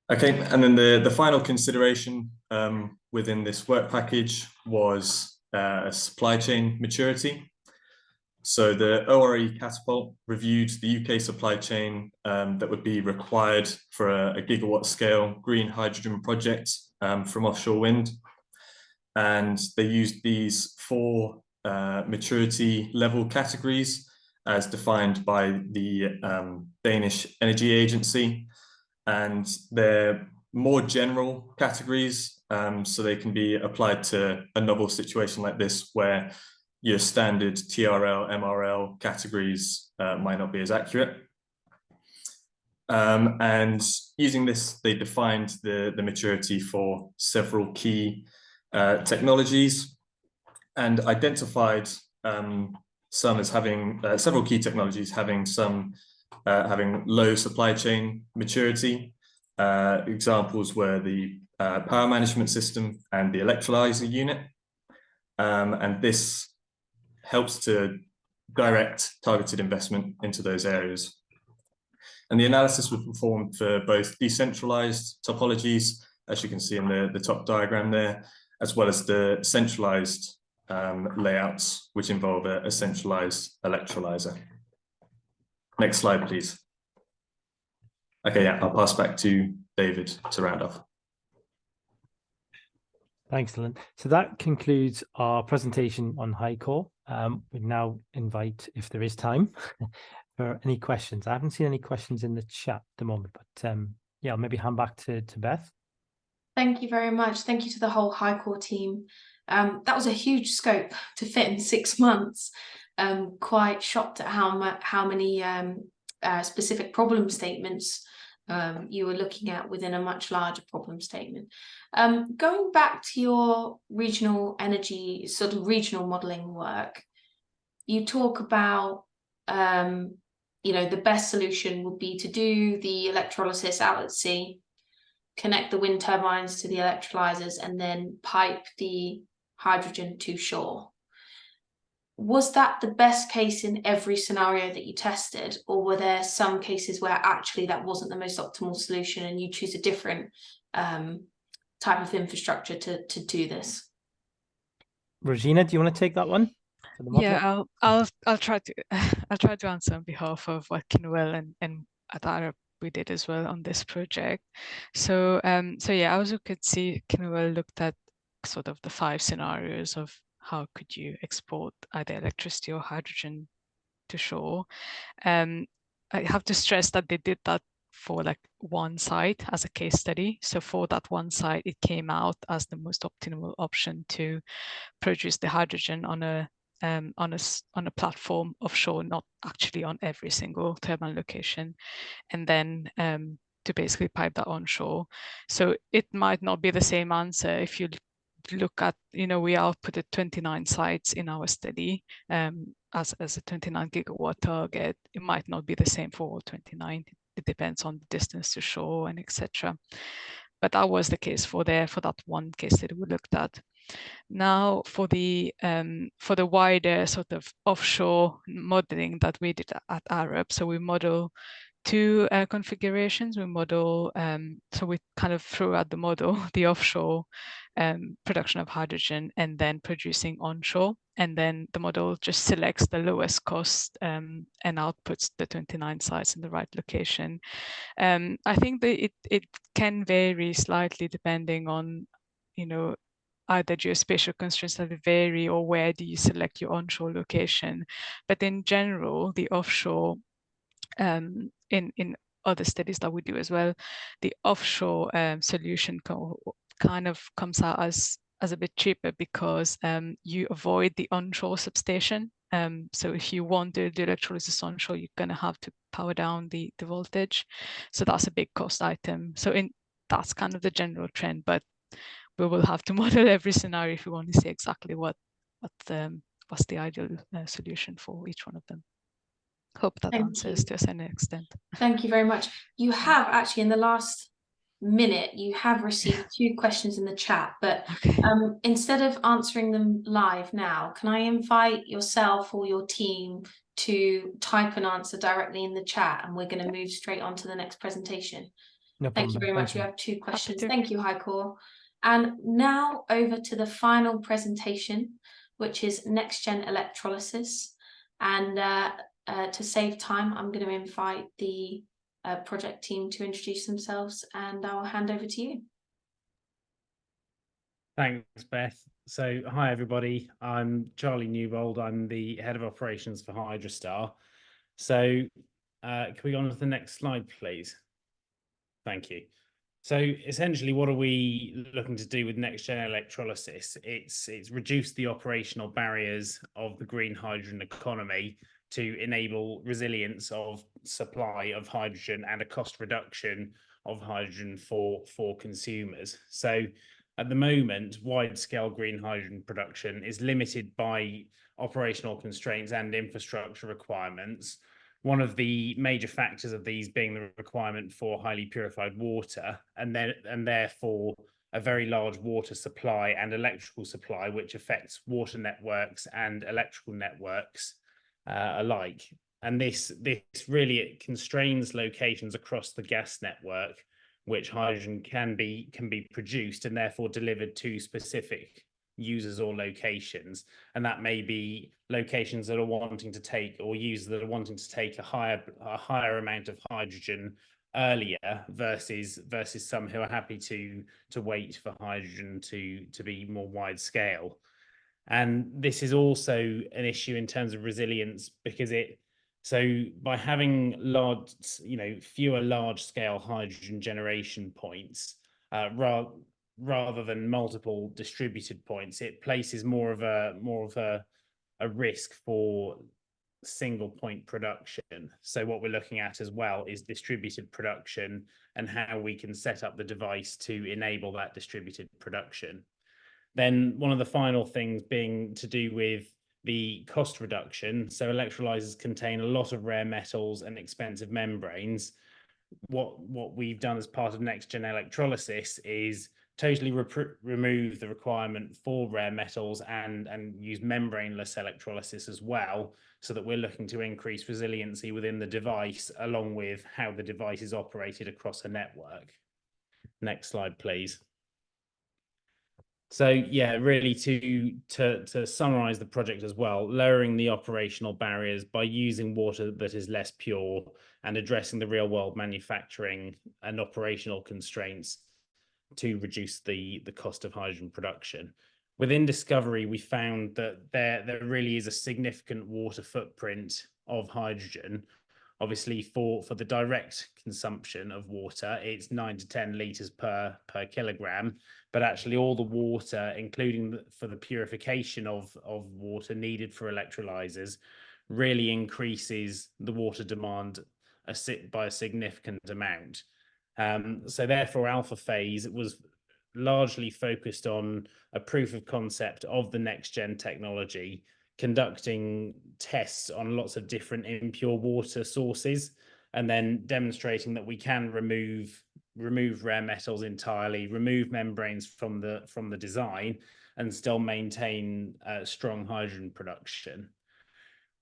S12: Okay, and then the final consideration within this work package was supply chain maturity. So the ORE Catapult reviewed the UK supply chain that would be required for a gigawatt scale green hydrogen project from offshore wind. And they used these 4 maturity level categories as defined by the Danish Energy Agency. And they're more general categories, so they can be applied to a novel situation like this where your standard TRL, MRL categories might not be as accurate. And using this, they defined the maturity for several key technologies and identified some as having several key technologies having some having low supply chain maturity. Examples were the power management system and the electrolyzer unit. And this helps to direct targeted investment into those areas. And the analysis was performed for both decentralized topologies, as you can see in the top diagram there, as well as the centralized layouts, which involve a centralized electrolyzer. Next slide, please. Okay, yeah, I'll pass back to David to round off.
S7: Thanks, Dylan. So that concludes our presentation on HyCoRe. We now invite, if there is time, for any questions. I haven't seen any questions in the chat at the moment, but yeah, I'll maybe hand back to Beth.
S1: Thank you very much. Thank you to the whole HyCoRe team. That was a huge scope to fit in 6 months. Quite shocked at how many specific problem statements you were looking at within a much larger problem statement. Going back to your regional energy, sort of regional modelling work, you talk about, you know, the best solution would be to do the electrolysis out at sea, connect the wind turbines to the electrolyzers, and then pipe the hydrogen to shore. Was that the best case in every scenario that you tested, or were there some cases where actually that wasn't the most optimal solution and you choose a different type of infrastructure to do this?
S7: Regina, do you want to take that one?
S8: Yeah, I'll try to answer on behalf of what Kinwell and at Arab we did as well on this project. So yeah, as you could see, Kinwell looked at sort of the 5 scenarios of how could you export either electricity or hydrogen to shore. I have to stress that they did that for like one site as a case study. So for that one site, it came out as the most optimal option to produce the hydrogen on a platform offshore, not actually on every single turbine location, and then to basically pipe that onshore. So it might not be the same answer if you look at, you know, we outputted 29 sites in our study as a 29 gigawatt target. It might not be the same for all 29. It depends on the distance to shore and etc. But that was the case for that one case that we looked at. Now for the wider sort of offshore modeling that we did at Arab, so we model 2 configurations. We model, so we kind of threw out the model, the offshore production of hydrogen and then producing onshore. And then the model just selects the lowest cost and outputs the 29 sites in the right location. I think that it can vary slightly depending on, you know, either geospatial constraints that vary or where do you select your onshore location. But in general, the offshore, in other studies that we do as well, the offshore solution kind of comes out as a bit cheaper because you avoid the onshore substation. So if you want to do electrolysis onshore, you're going to have to power down the voltage. So that's a big cost item. So that's kind of the general trend, but we will have to model every scenario if we want to see exactly what's the ideal solution for each one of them. Hope that answers to a certain extent.
S1: Thank you very much. You have actually in the last minute, you have received 2 questions in the chat, but
S8: Okay.
S1: instead of answering them live now, can I invite yourself or your team to type an answer directly in the chat, and we're going to move straight on to the next presentation.
S7: No
S1: Thank
S7: problem.
S1: you very much.
S7: Thank
S1: We
S7: you.
S1: have 2 questions.
S8: to.
S1: Thank you, HyCoRe. And now over to the final presentation, which is NextGen Electrolysis. And to save time, I'm going to invite the project team to introduce themselves, and I'll hand over to you.
S13: Thanks, Beth. So, hi everybody. I'm Charlie Newbold. I'm the head of operations for Hydrostar. So, can we go on to the next slide, please? Thank you. So, essentially, what are we looking to do with NextGen Electrolysis? It's reduce the operational barriers of the green hydrogen economy to enable resilience of supply of hydrogen and a cost reduction of hydrogen for consumers. So, at the moment, wide-scale green hydrogen production is limited by operational constraints and infrastructure requirements. One of the major factors of these being the requirement for highly purified water, and therefore a very large water supply and electrical supply, which affects water networks and electrical networks alike. And this really constrains locations across the gas network which hydrogen can be produced and therefore delivered to specific users or locations. And that may be locations that are wanting to take, or users that are wanting to take a higher amount of hydrogen earlier versus some who are happy to wait for hydrogen to be more wide scale. And this is also an issue in terms of resilience, because so by having fewer large scale hydrogen generation points, rather than multiple distributed points, it places more of a risk for single point production. So what we're looking at as well is distributed production and how we can set up the device to enable that distributed production. Then one of the final things being to do with the cost reduction. So electrolyzers contain a lot of rare metals and expensive membranes. What we've done as part of NextGen Electrolysis is totally remove the requirement for rare metals and use membraneless electrolysis as well, so that we're looking to increase resiliency within the device, along with how the device is operated across a network. Next slide, please. So yeah, really to summarize the project as well, lowering the operational barriers by using water that is less pure and addressing the real world manufacturing and operational constraints to reduce the cost of hydrogen production. Within discovery, we found that there really is a significant water footprint of hydrogen. Obviously, for the direct consumption of water, it's 9 to 10 litres per kilogram, but actually all the water, including for the purification of water needed for electrolyzers, really increases the water demand by a significant amount. So therefore, alpha phase was largely focused on a proof of concept of the NextGen technology, conducting tests on lots of different impure water sources, and then demonstrating that we can remove rare metals entirely, remove membranes from the design, and still maintain strong hydrogen production.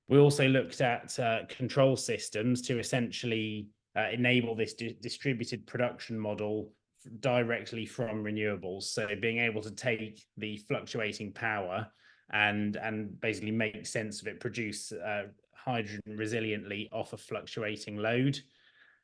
S13: We also looked at control systems to essentially enable this distributed production model directly from renewables. So being able to take the fluctuating power and basically make sense of it, produce hydrogen resiliently off a fluctuating load,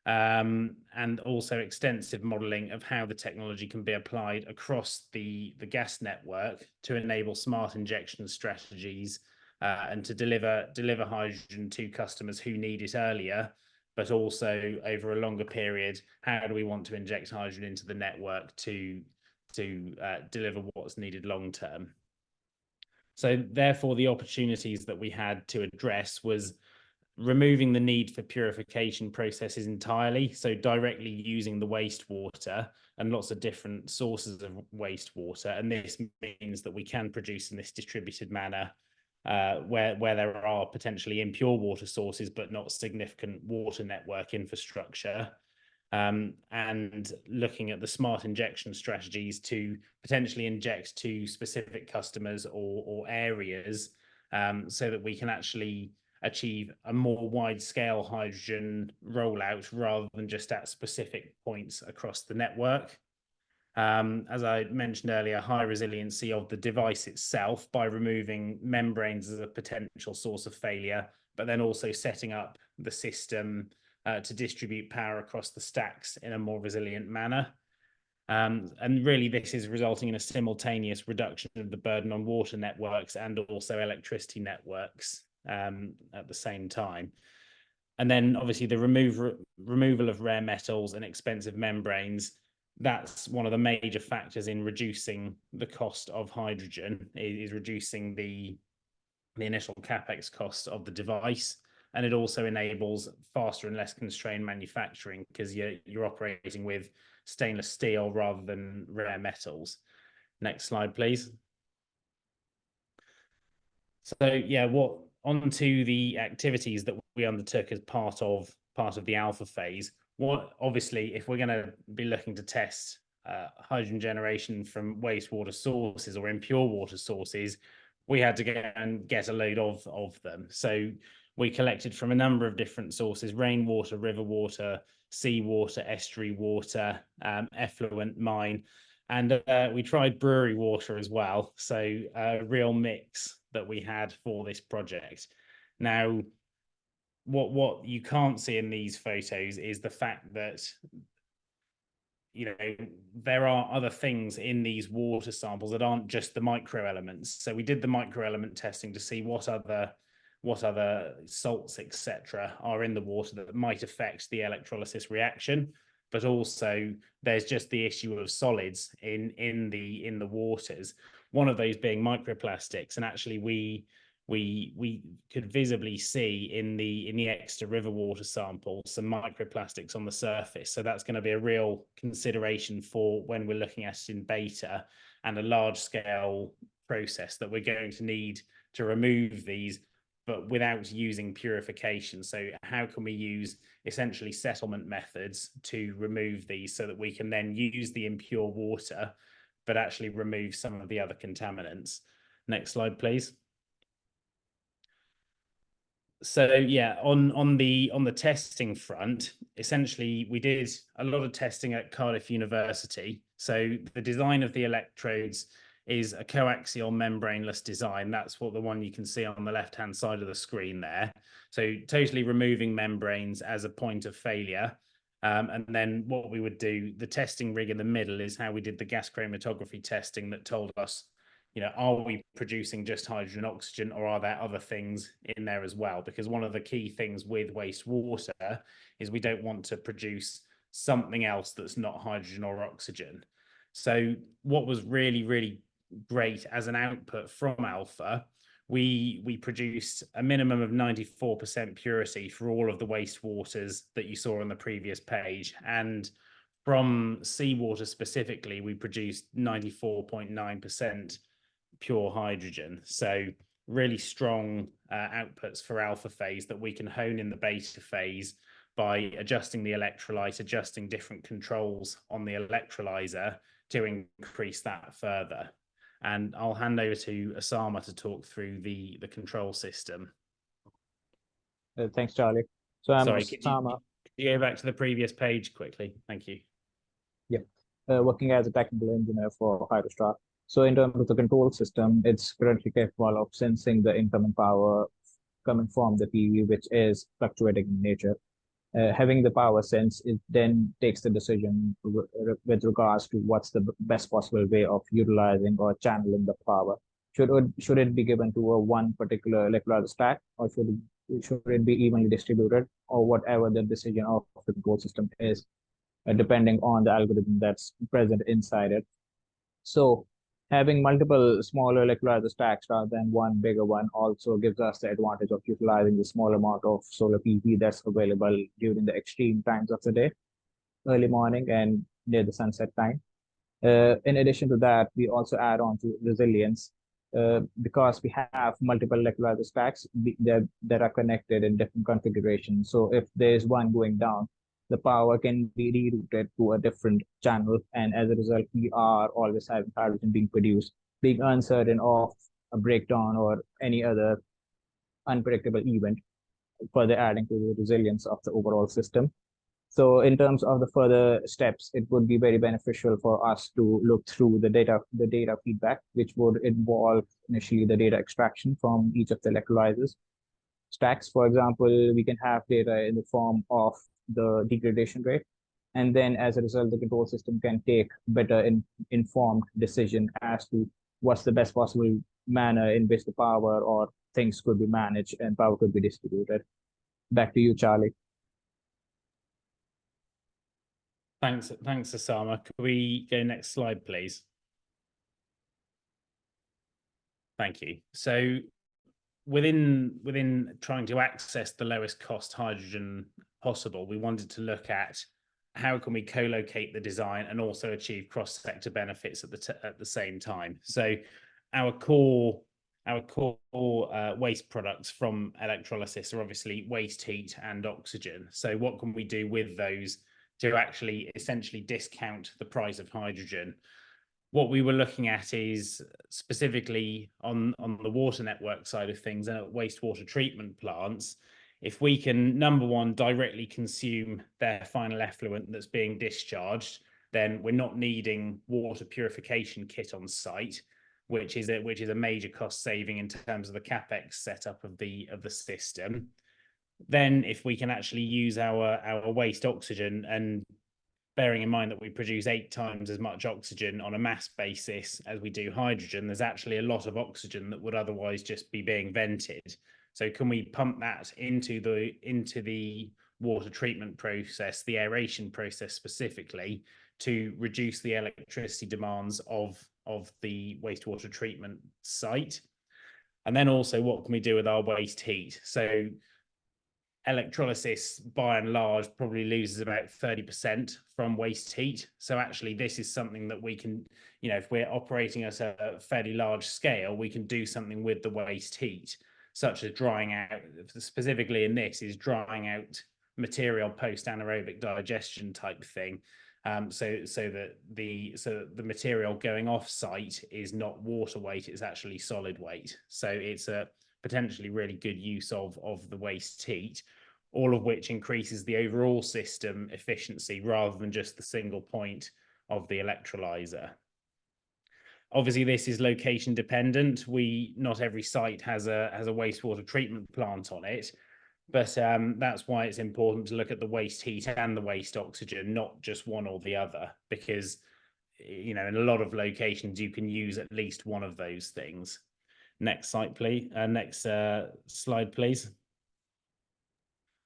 S13: and also extensive modeling of how the technology can be applied across the gas network to enable smart injection strategies and to deliver hydrogen to customers who need it earlier, but also over a longer period. How do we want to inject hydrogen into the network to deliver what's needed long term? So therefore, the opportunities that we had to address was removing the need for purification processes entirely, so directly using the wastewater and lots of different sources of wastewater. And this means that we can produce in this distributed manner where there are potentially impure water sources but not significant water network infrastructure. and looking at the smart injection strategies to potentially inject to specific customers or areas, so that we can actually achieve a more wide-scale hydrogen rollout rather than just at specific points across the network. As I mentioned earlier, high resiliency of the device itself by removing membranes as a potential source of failure, but then also setting up the system to distribute power across the stacks in a more resilient manner. And really, this is resulting in a simultaneous reduction of the burden on water networks and also electricity networks at the same time. And then obviously the removal of rare metals and expensive membranes, that's one of the major factors in reducing the cost of hydrogen, is reducing the initial capex cost of the device. And it also enables faster and less constrained manufacturing because you're operating with stainless steel rather than rare metals. Next slide, please. So yeah, onto the activities that we undertook as part of the alpha phase. What obviously, if we're going to be looking to test hydrogen generation from wastewater sources or impure water sources, we had to get a load of them. So we collected from a number of different sources: rainwater, river water, seawater, estuary water, effluent mine, and we tried brewery water as well. So a real mix that we had for this project. Now, what you can't see in these photos is the fact that, you know, there are other things in these water samples that aren't just the microelements. So we did the microelement testing to see what other salts, etc., are in the water that might affect the electrolysis reaction. But also there's just the issue of solids in the waters. One of those being microplastics, and actually we could visibly see in the Exeter River water sample some microplastics on the surface. So that's going to be a real consideration for when we're looking at it in beta and a large scale process that we're going to need to remove these, but without using purification. So how can we use essentially settlement methods to remove these so that we can then use the impure water, but actually remove some of the other contaminants? Next slide, please. So yeah, on the testing front, essentially we did a lot of testing at Cardiff University. So the design of the electrodes is a coaxial membraneless design. That's what the one you can see on the left-hand side of the screen there. So totally removing membranes as a point of failure. And then what we would do, the testing rig in the middle, is how we did the gas chromatography testing that told us, you know, are we producing just hydrogen and oxygen, or are there other things in there as well? Because one of the key things with wastewater is we don't want to produce something else that's not hydrogen or oxygen. So what was really, really great as an output from alpha, we produced a minimum of 94% purity for all of the wastewaters that you saw on the previous page. And from seawater specifically, we produced 94.9% pure hydrogen. So really strong outputs for alpha phase that we can hone in the beta phase by adjusting the electrolyte, adjusting different controls on the electrolyzer to increase that further. And I'll hand over to Osama to talk through the control system.
S14: Thanks, Charlie. So I'm
S13: Sorry,
S14: Osama.
S13: could you go back to the previous page quickly? Thank you.
S14: Yeah, working as a technical engineer for HyCoRe. So in terms of the control system, it's currently capable of sensing the incoming power coming from the PV, which is fluctuating in nature. Having the power sense, it then takes the decision with regards to what's the best possible way of utilizing or channeling the power. Should it be given to one particular electrolyzer stack, or should it be evenly distributed, or whatever the decision of the control system is, depending on the algorithm that's present inside it. So having multiple smaller electrolyzer stacks rather than one bigger one also gives us the advantage of utilizing the small amount of solar PV that's available during the extreme times of the day, early morning and near the sunset time. In addition to that, we also add on to resilience because we have multiple electrolyzer stacks that are connected in different configurations. So if there's one going down, the power can be rerouted to a different channel. And as a result, we are always having hydrogen being produced, being uncertain of a breakdown or any other unpredictable event, further adding to the resilience of the overall system. So in terms of the further steps, it would be very beneficial for us to look through the data feedback, which would involve initially the data extraction from each of the electrolyzers stacks. For example, we can have data in the form of the degradation rate. And then as a result, the control system can take better informed decision as to what's the best possible manner in which the power or things could be managed and power could be distributed. Back to you, Charlie.
S13: Thanks, Osama. Could we go next slide, please? Thank you. So within trying to access the lowest cost hydrogen possible, we wanted to look at how can we co-locate the design and also achieve cross-sector benefits at the same time. So our core waste products from electrolysis are obviously waste heat and oxygen. So what can we do with those to actually essentially discount the price of hydrogen? What we were looking at is specifically on the water network side of things and at wastewater treatment plants, if we can, number one, directly consume their final effluent that's being discharged, then we're not needing water purification kit on site, which is a major cost saving in terms of the CapEx setup of the system. Then if we can actually use our waste oxygen, and bearing in mind that we produce 8 times as much oxygen on a mass basis as we do hydrogen, there's actually a lot of oxygen that would otherwise just be being vented. So can we pump that into the water treatment process, the aeration process specifically, to reduce the electricity demands of the wastewater treatment site? And then also, what can we do with our waste heat? So electrolysis, by and large, probably loses about 30% from waste heat. So actually, this is something that we can, if we're operating at a fairly large scale, we can do something with the waste heat, such as drying out, specifically in this, is drying out material post anaerobic digestion type thing. So that the material going off site is not water weight, it's actually solid weight. So it's a potentially really good use of the waste heat, all of which increases the overall system efficiency rather than just the single point of the electrolyzer. Obviously, this is location dependent. Not every site has a wastewater treatment plant on it, but that's why it's important to look at the waste heat and the waste oxygen, not just one or the other, because in a lot of locations you can use at least one of those things. Next slide, please. Next slide, please.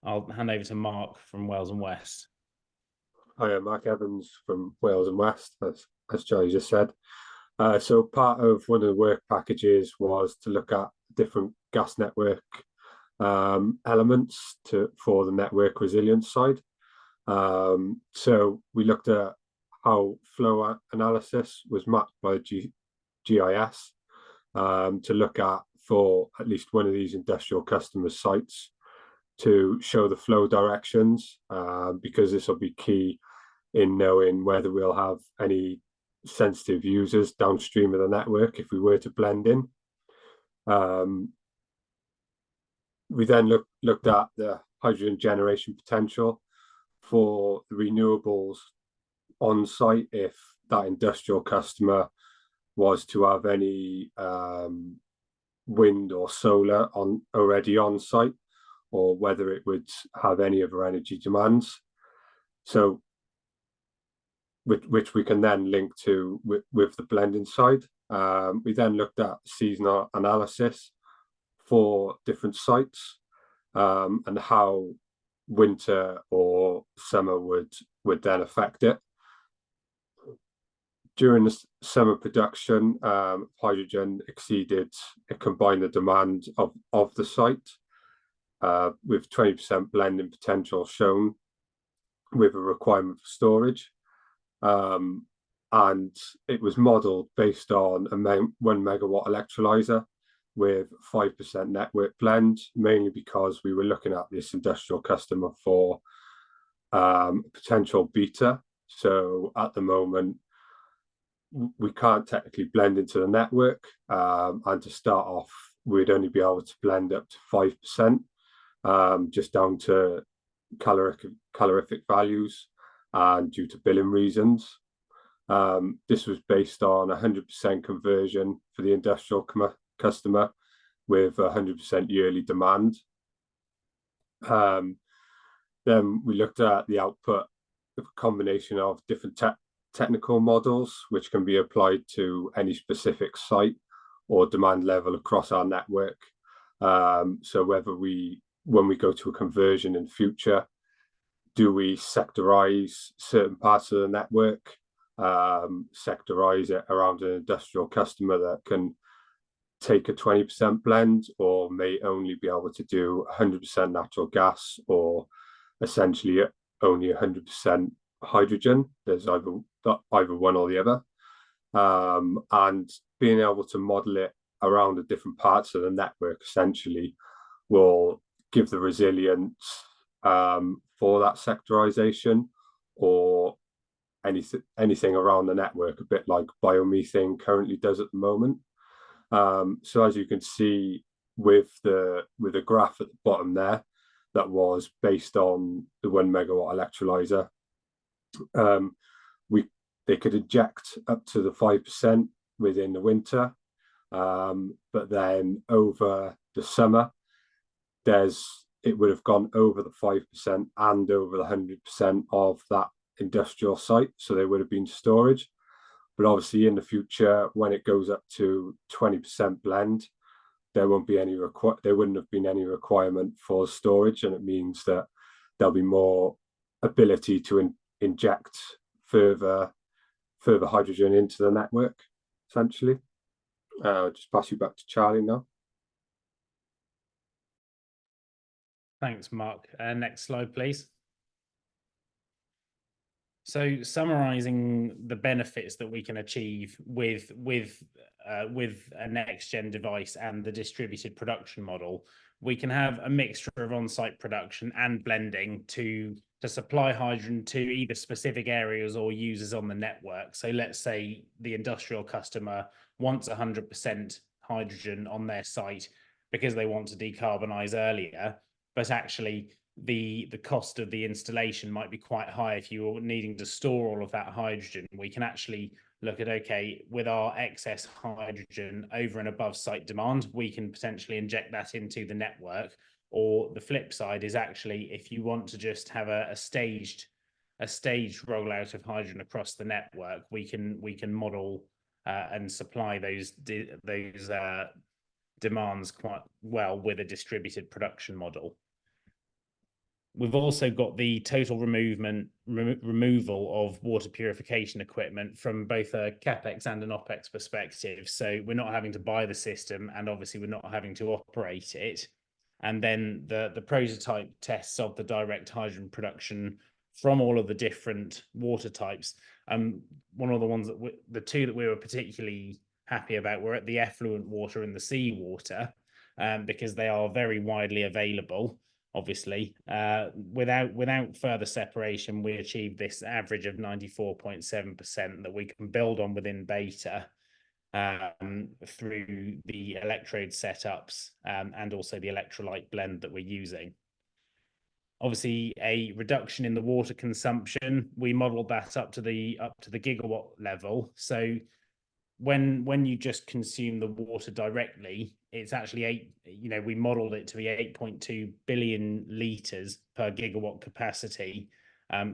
S13: I'll hand over to Mark from Wales and West.
S15: Hi, I'm Mark Evans from Wales and West, as Charlie just said. So part of one of the work packages was to look at different gas network elements for the network resilience side. So we looked at how flow analysis was mapped by GIS to look at for at least one of these industrial customer sites to show the flow directions, because this will be key in knowing whether we'll have any sensitive users downstream of the network if we were to blend in. We then looked at the hydrogen generation potential for the renewables on site if that industrial customer was to have any wind or solar already on site, or whether it would have any other energy demands. So which we can then link to with the blending side. We then looked at seasonal analysis for different sites, and how winter or summer would then affect it. During the summer production, hydrogen combined the demand of the site, with 20% blending potential shown with a requirement for storage. And it was modelled based on a 1 megawatt electrolyzer with 5% network blend, mainly because we were looking at this industrial customer for potential beta. So at the moment, we can't technically blend into the network. And to start off, we'd only be able to blend up to 5%, just down to calorific values and due to billing reasons. This was based on 100% conversion for the industrial customer with 100% yearly demand. Then we looked at the output of a combination of different technical models, which can be applied to any specific site or demand level across our network. So when we go to a conversion in future, do we sectorize certain parts of the network, sectorize it around an industrial customer that can take a 20% blend, or may only be able to do 100% natural gas, or essentially only 100% hydrogen? There's either one or the other. And being able to model it around the different parts of the network essentially will give the resilience for that sectorization, or anything around the network, a bit like biomethane currently does at the moment. So as you can see with the graph at the bottom there, that was based on the 1 megawatt electrolyzer. They could inject up to the 5% within the winter, but then over the summer, it would have gone over the 5% and over the 100% of that industrial site, so they would have been storage. But obviously in the future, when it goes up to 20% blend, there wouldn't have been any requirement for storage, and it means that there'll be more ability to inject further hydrogen into the network, essentially. Just pass you back to Charlie now.
S13: Thanks, Mark. Next slide, please. So summarizing the benefits that we can achieve with a NextGen device and the distributed production model, we can have a mixture of on-site production and blending to supply hydrogen to either specific areas or users on the network. So let's say the industrial customer wants 100% hydrogen on their site because they want to decarbonize earlier, but actually the cost of the installation might be quite high if you're needing to store all of that hydrogen. We can actually look at, okay, with our excess hydrogen over and above site demand, we can potentially inject that into the network. Or the flip side is actually, if you want to just have a staged rollout of hydrogen across the network, we can model and supply those demands quite well with a distributed production model. We've also got the total removal of water purification equipment from both a CapEx and an OpEx perspective. So we're not having to buy the system, and obviously we're not having to operate it. And then the prototype tests of the direct hydrogen production from all of the different water types. One of the ones the two that we were particularly happy about were at the effluent water and the seawater, because they are very widely available. Obviously, without further separation, we achieved this average of 94.7% that we can build on within beta through the electrode setups and also the electrolyte blend that we're using. Obviously, a reduction in the water consumption, we modeled that up to the gigawatt level. So when you just consume the water directly, it's actually we modeled it to be 8.2 billion litres per gigawatt capacity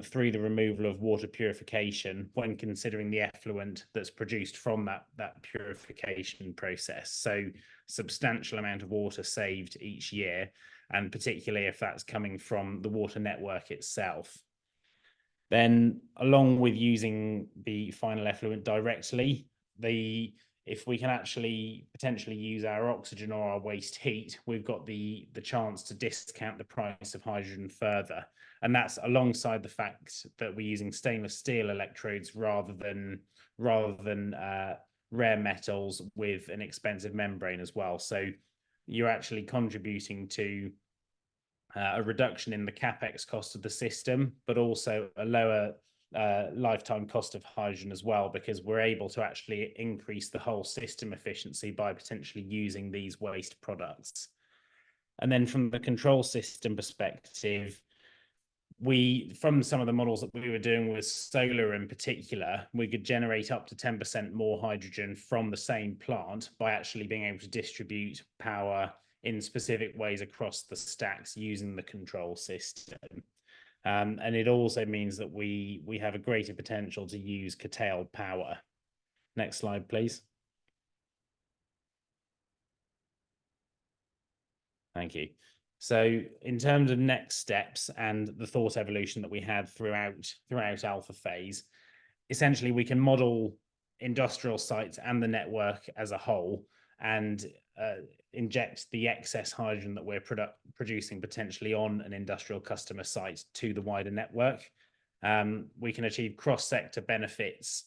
S13: through the removal of water purification when considering the effluent that's produced from that purification process. So substantial amount of water saved each year, and particularly if that's coming from the water network itself. Then along with using the final effluent directly, if we can actually potentially use our oxygen or our waste heat, we've got the chance to discount the price of hydrogen further. And that's alongside the fact that we're using stainless steel electrodes rather than rare metals with an expensive membrane as well. So you're actually contributing to a reduction in the capex cost of the system, but also a lower lifetime cost of hydrogen as well, because we're able to actually increase the whole system efficiency by potentially using these waste products. And then from the control system perspective, from some of the models that we were doing with solar in particular, we could generate up to 10% more hydrogen from the same plant by actually being able to distribute power in specific ways across the stacks using the control system. And it also means that we have a greater potential to use curtailed power. Next slide, please. Thank you. So in terms of next steps and the thought evolution that we had throughout alpha phase, essentially we can model industrial sites and the network as a whole and inject the excess hydrogen that we're producing potentially on an industrial customer site to the wider network. We can achieve cross-sector benefits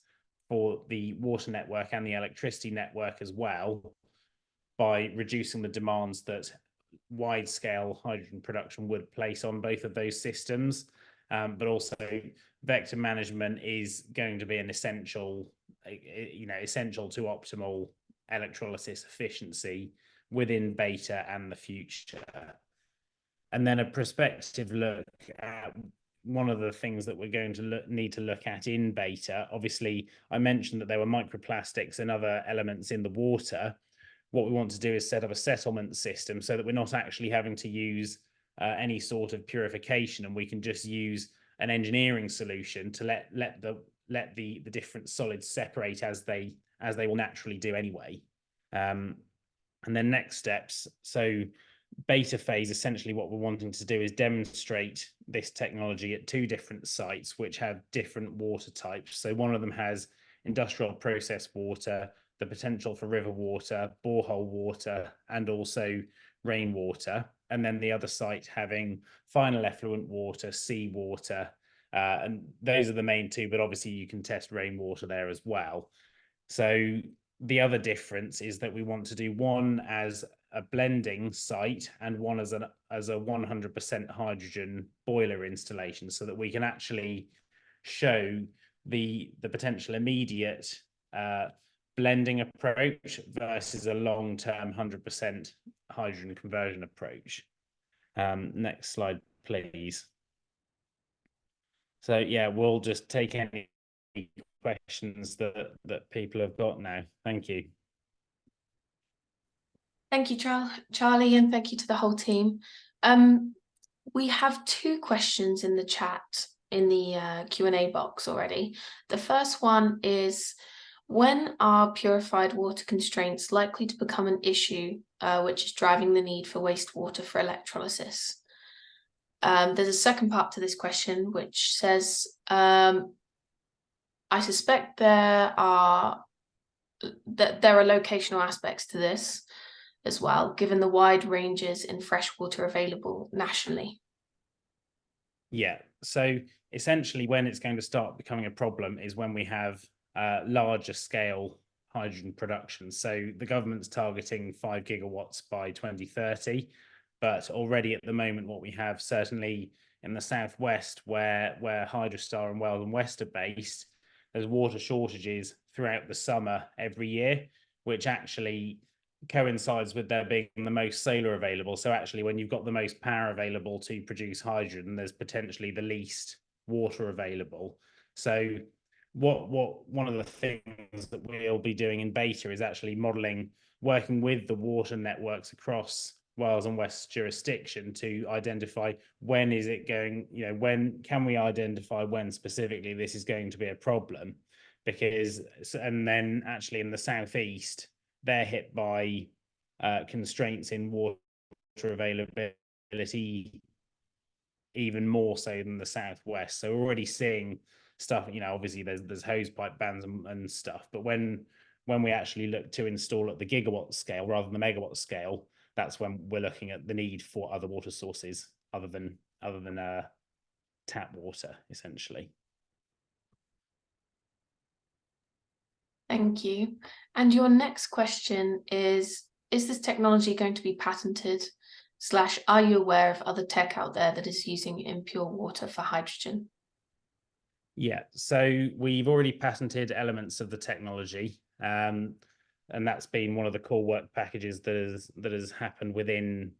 S13: for the water network and the electricity network as well by reducing the demands that wide-scale hydrogen production would place on both of those systems, but also vector management is going to be an essential to optimal electrolysis efficiency within beta and the future. And then a prospective look at one of the things that we're going to need to look at in beta. Obviously, I mentioned that there were microplastics and other elements in the water. What we want to do is set up a settlement system so that we're not actually having to use any sort of purification, and we can just use an engineering solution to let the different solids separate as they will naturally do anyway. And then next steps. So beta phase, essentially what we're wanting to do is demonstrate this technology at 2 different sites which have different water types. So one of them has industrial process water, the potential for river water, borehole water, and also rainwater. And then the other site having final effluent water, seawater, and those are the main 2, but obviously you can test rainwater there as well. So the other difference is that we want to do one as a blending site and one as a 100% hydrogen boiler installation, so that we can actually show the potential immediate blending approach versus a long-term 100% hydrogen conversion approach. Next slide, please. So yeah, we'll just take any questions that people have got now. Thank you.
S1: Thank you, Charlie, and thank you to the whole team. We have 2 questions in the chat in the Q&A box already. The first one is, when are purified water constraints likely to become an issue, which is driving the need for wastewater for electrolysis? There's a second part to this question, which says, I suspect there are locational aspects to this as well, given the wide ranges in freshwater available nationally.
S13: Yeah, so essentially when it's going to start becoming a problem is when we have larger scale hydrogen production. So the government's targeting 5 gigawatts by 2030, but already at the moment what we have, certainly in the southwest where Hydrostar and Wales and West are based, there's water shortages throughout the summer every year, which actually coincides with there being the most solar available. So actually when you've got the most power available to produce hydrogen, there's potentially the least water available. So one of the things that we'll be doing in beta is actually modeling, working with the water networks across Wales and West jurisdiction to identify when is it going, when can we identify when specifically this is going to be a problem, because, and then actually in the southeast, they're hit by constraints in water availability even more so than the southwest. So we're already seeing stuff, obviously there's hose pipe bans and stuff, but when we actually look to install at the gigawatt scale rather than the megawatt scale, that's when we're looking at the need for other water sources other than tap water, essentially.
S1: Thank you. And your next question is this technology going to be patented? / are you aware of other tech out there that is using impure water for hydrogen?
S13: Yeah, so we've already patented elements of the technology, and that's been one of the core work packages that has happened within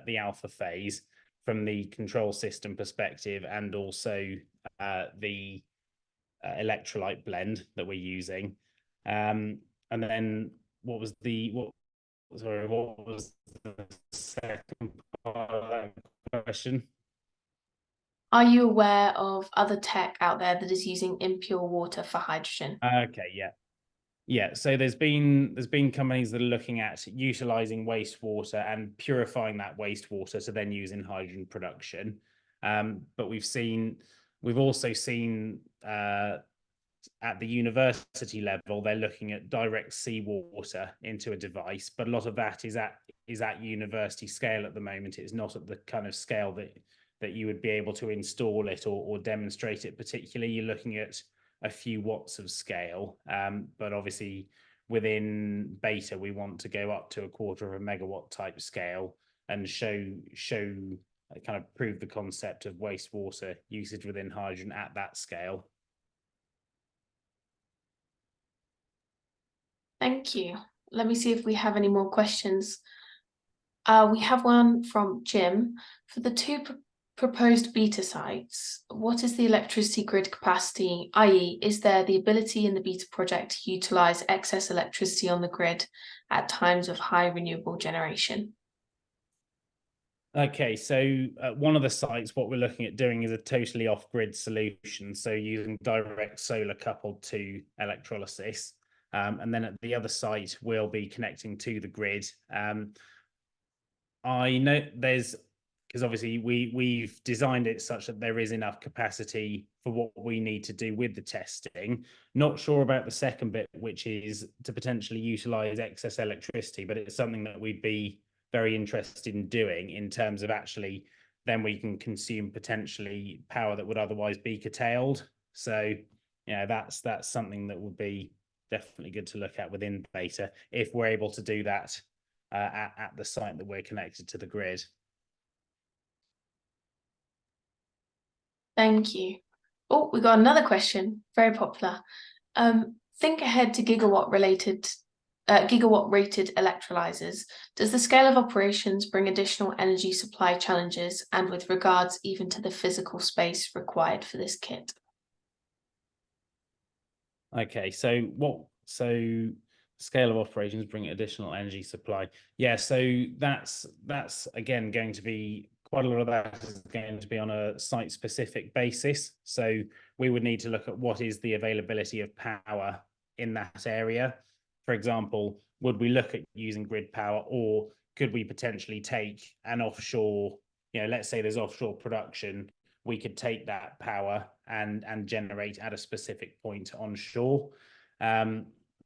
S13: the alpha phase from the control system perspective, and also the electrolyte blend that we're using. And then what was the second part of that question?
S1: Are you aware of other tech out there that is using impure water for hydrogen?
S13: Okay, yeah. So there's been companies that are looking at utilizing wastewater and purifying that wastewater to then use in hydrogen production. But we've also seen at the university level, they're looking at direct seawater into a device, but a lot of that is at university scale at the moment. It's not at the kind of scale that you would be able to install it or demonstrate it particularly. You're looking at a few watts of scale, but obviously within beta, we want to go up to 1/4 of a megawatt type scale and show kind of prove the concept of wastewater usage within hydrogen at that scale.
S1: Thank you. Let me see if we have any more questions. We have one from Jim. For the 2 proposed beta sites, what is the electricity grid capacity, i.e. is there the ability in the beta project to utilize excess electricity on the grid at times of high renewable generation?
S13: Okay, so one of the sites, what we're looking at doing is a totally off-grid solution, so using direct solar coupled to electrolysis. And then at the other site, we'll be connecting to the grid. I know because obviously we've designed it such that there is enough capacity for what we need to do with the testing. Not sure about the second bit, which is to potentially utilize excess electricity, but it's something that we'd be very interested in doing in terms of actually then we can consume potentially power that would otherwise be curtailed. So yeah, that's something that would be definitely good to look at within beta if we're able to do that at the site that we're connected to the grid.
S1: Thank you. Oh, we got another question, very popular. Think ahead to gigawatt rated electrolyzers. Does the scale of operations bring additional energy supply challenges, and with regards even to the physical space required for this kit?
S13: Okay, so scale of operations bring additional energy supply. Yeah, so that's again going to be quite a lot of that is going to be on a site specific basis. So we would need to look at what is the availability of power in that area. For example, would we look at using grid power, or could we potentially take an offshore, let's say there's offshore production, we could take that power and generate at a specific point onshore.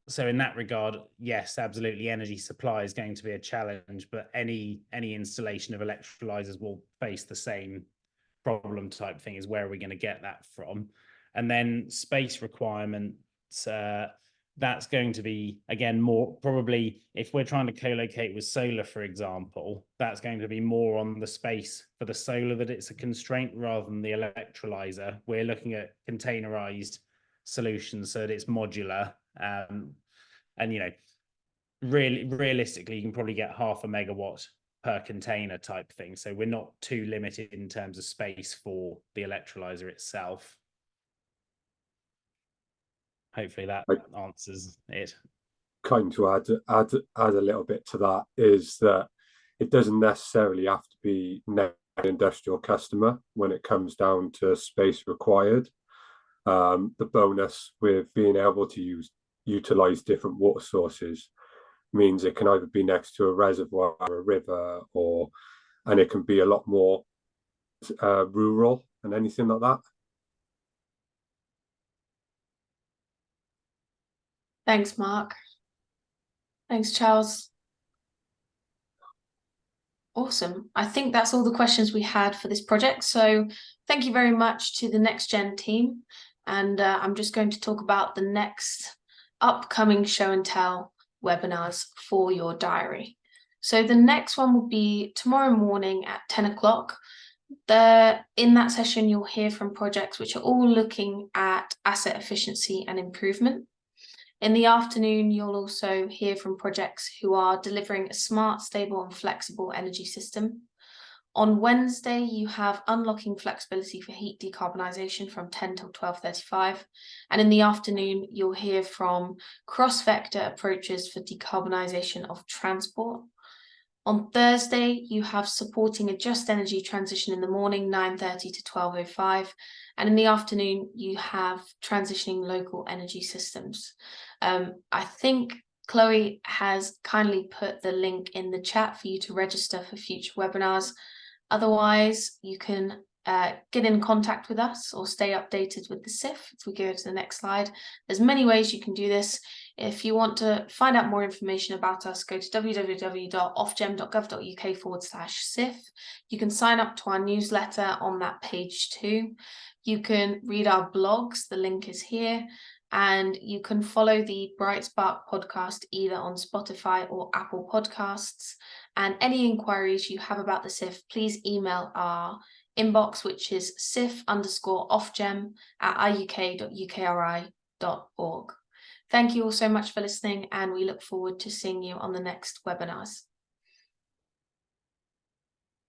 S13: So in that regard, yes, absolutely, energy supply is going to be a challenge, but any installation of electrolyzers will face the same problem type thing, is where are we going to get that from? And then space requirements, that's going to be, again, more probably if we're trying to co-locate with solar, for example, that's going to be more on the space for the solar that it's a constraint rather than the electrolyzer. We're looking at containerized solutions so that it's modular. And realistically, you can probably get 0.5 megawatt per container type thing. So we're not too limited in terms of space for the electrolyzer itself. Hopefully that answers it.
S15: Kind to add a little bit to that is that it doesn't necessarily have to be an industrial customer when it comes down to space required. The bonus with being able to utilize different water sources means it can either be next to a reservoir, a river, and it can be a lot more rural and anything like that.
S1: Thanks, Mark. Thanks, Charles. Awesome. I think that's all the questions we had for this project. So thank you very much to the NextGen team. And I'm just going to talk about the next upcoming show and tell webinars for your diary. So the next one will be tomorrow morning at 10 o'clock. In that session, you'll hear from projects which are all looking at asset efficiency and improvement. In the afternoon, you'll also hear from projects who are delivering a smart, stable and flexible energy system. On Wednesday, you have unlocking flexibility for heat decarbonisation from 10 till 12:35. And in the afternoon, you'll hear from cross-vector approaches for decarbonisation of transport. On Thursday, you have supporting a just energy transition in the morning, 9:30 to 12:05. And in the afternoon, you have transitioning local energy systems. I think Chloe has kindly put the link in the chat for you to register for future webinars. Otherwise, you can get in contact with us or stay updated with the SIF. If we go to the next slide, there's many ways you can do this. If you want to find out more information about us, go to www.ofgem.gov.uk/SIF. You can sign up to our newsletter on that page too. You can read our blogs, the link is here, and you can follow the Bright Spark podcast either on Spotify or Apple Podcasts. And any inquiries you have about the SIF, please email our inbox, which is sif_ofgem@iuk.ukri.org. Thank you all so much for listening, and we look forward to seeing you on the next webinars.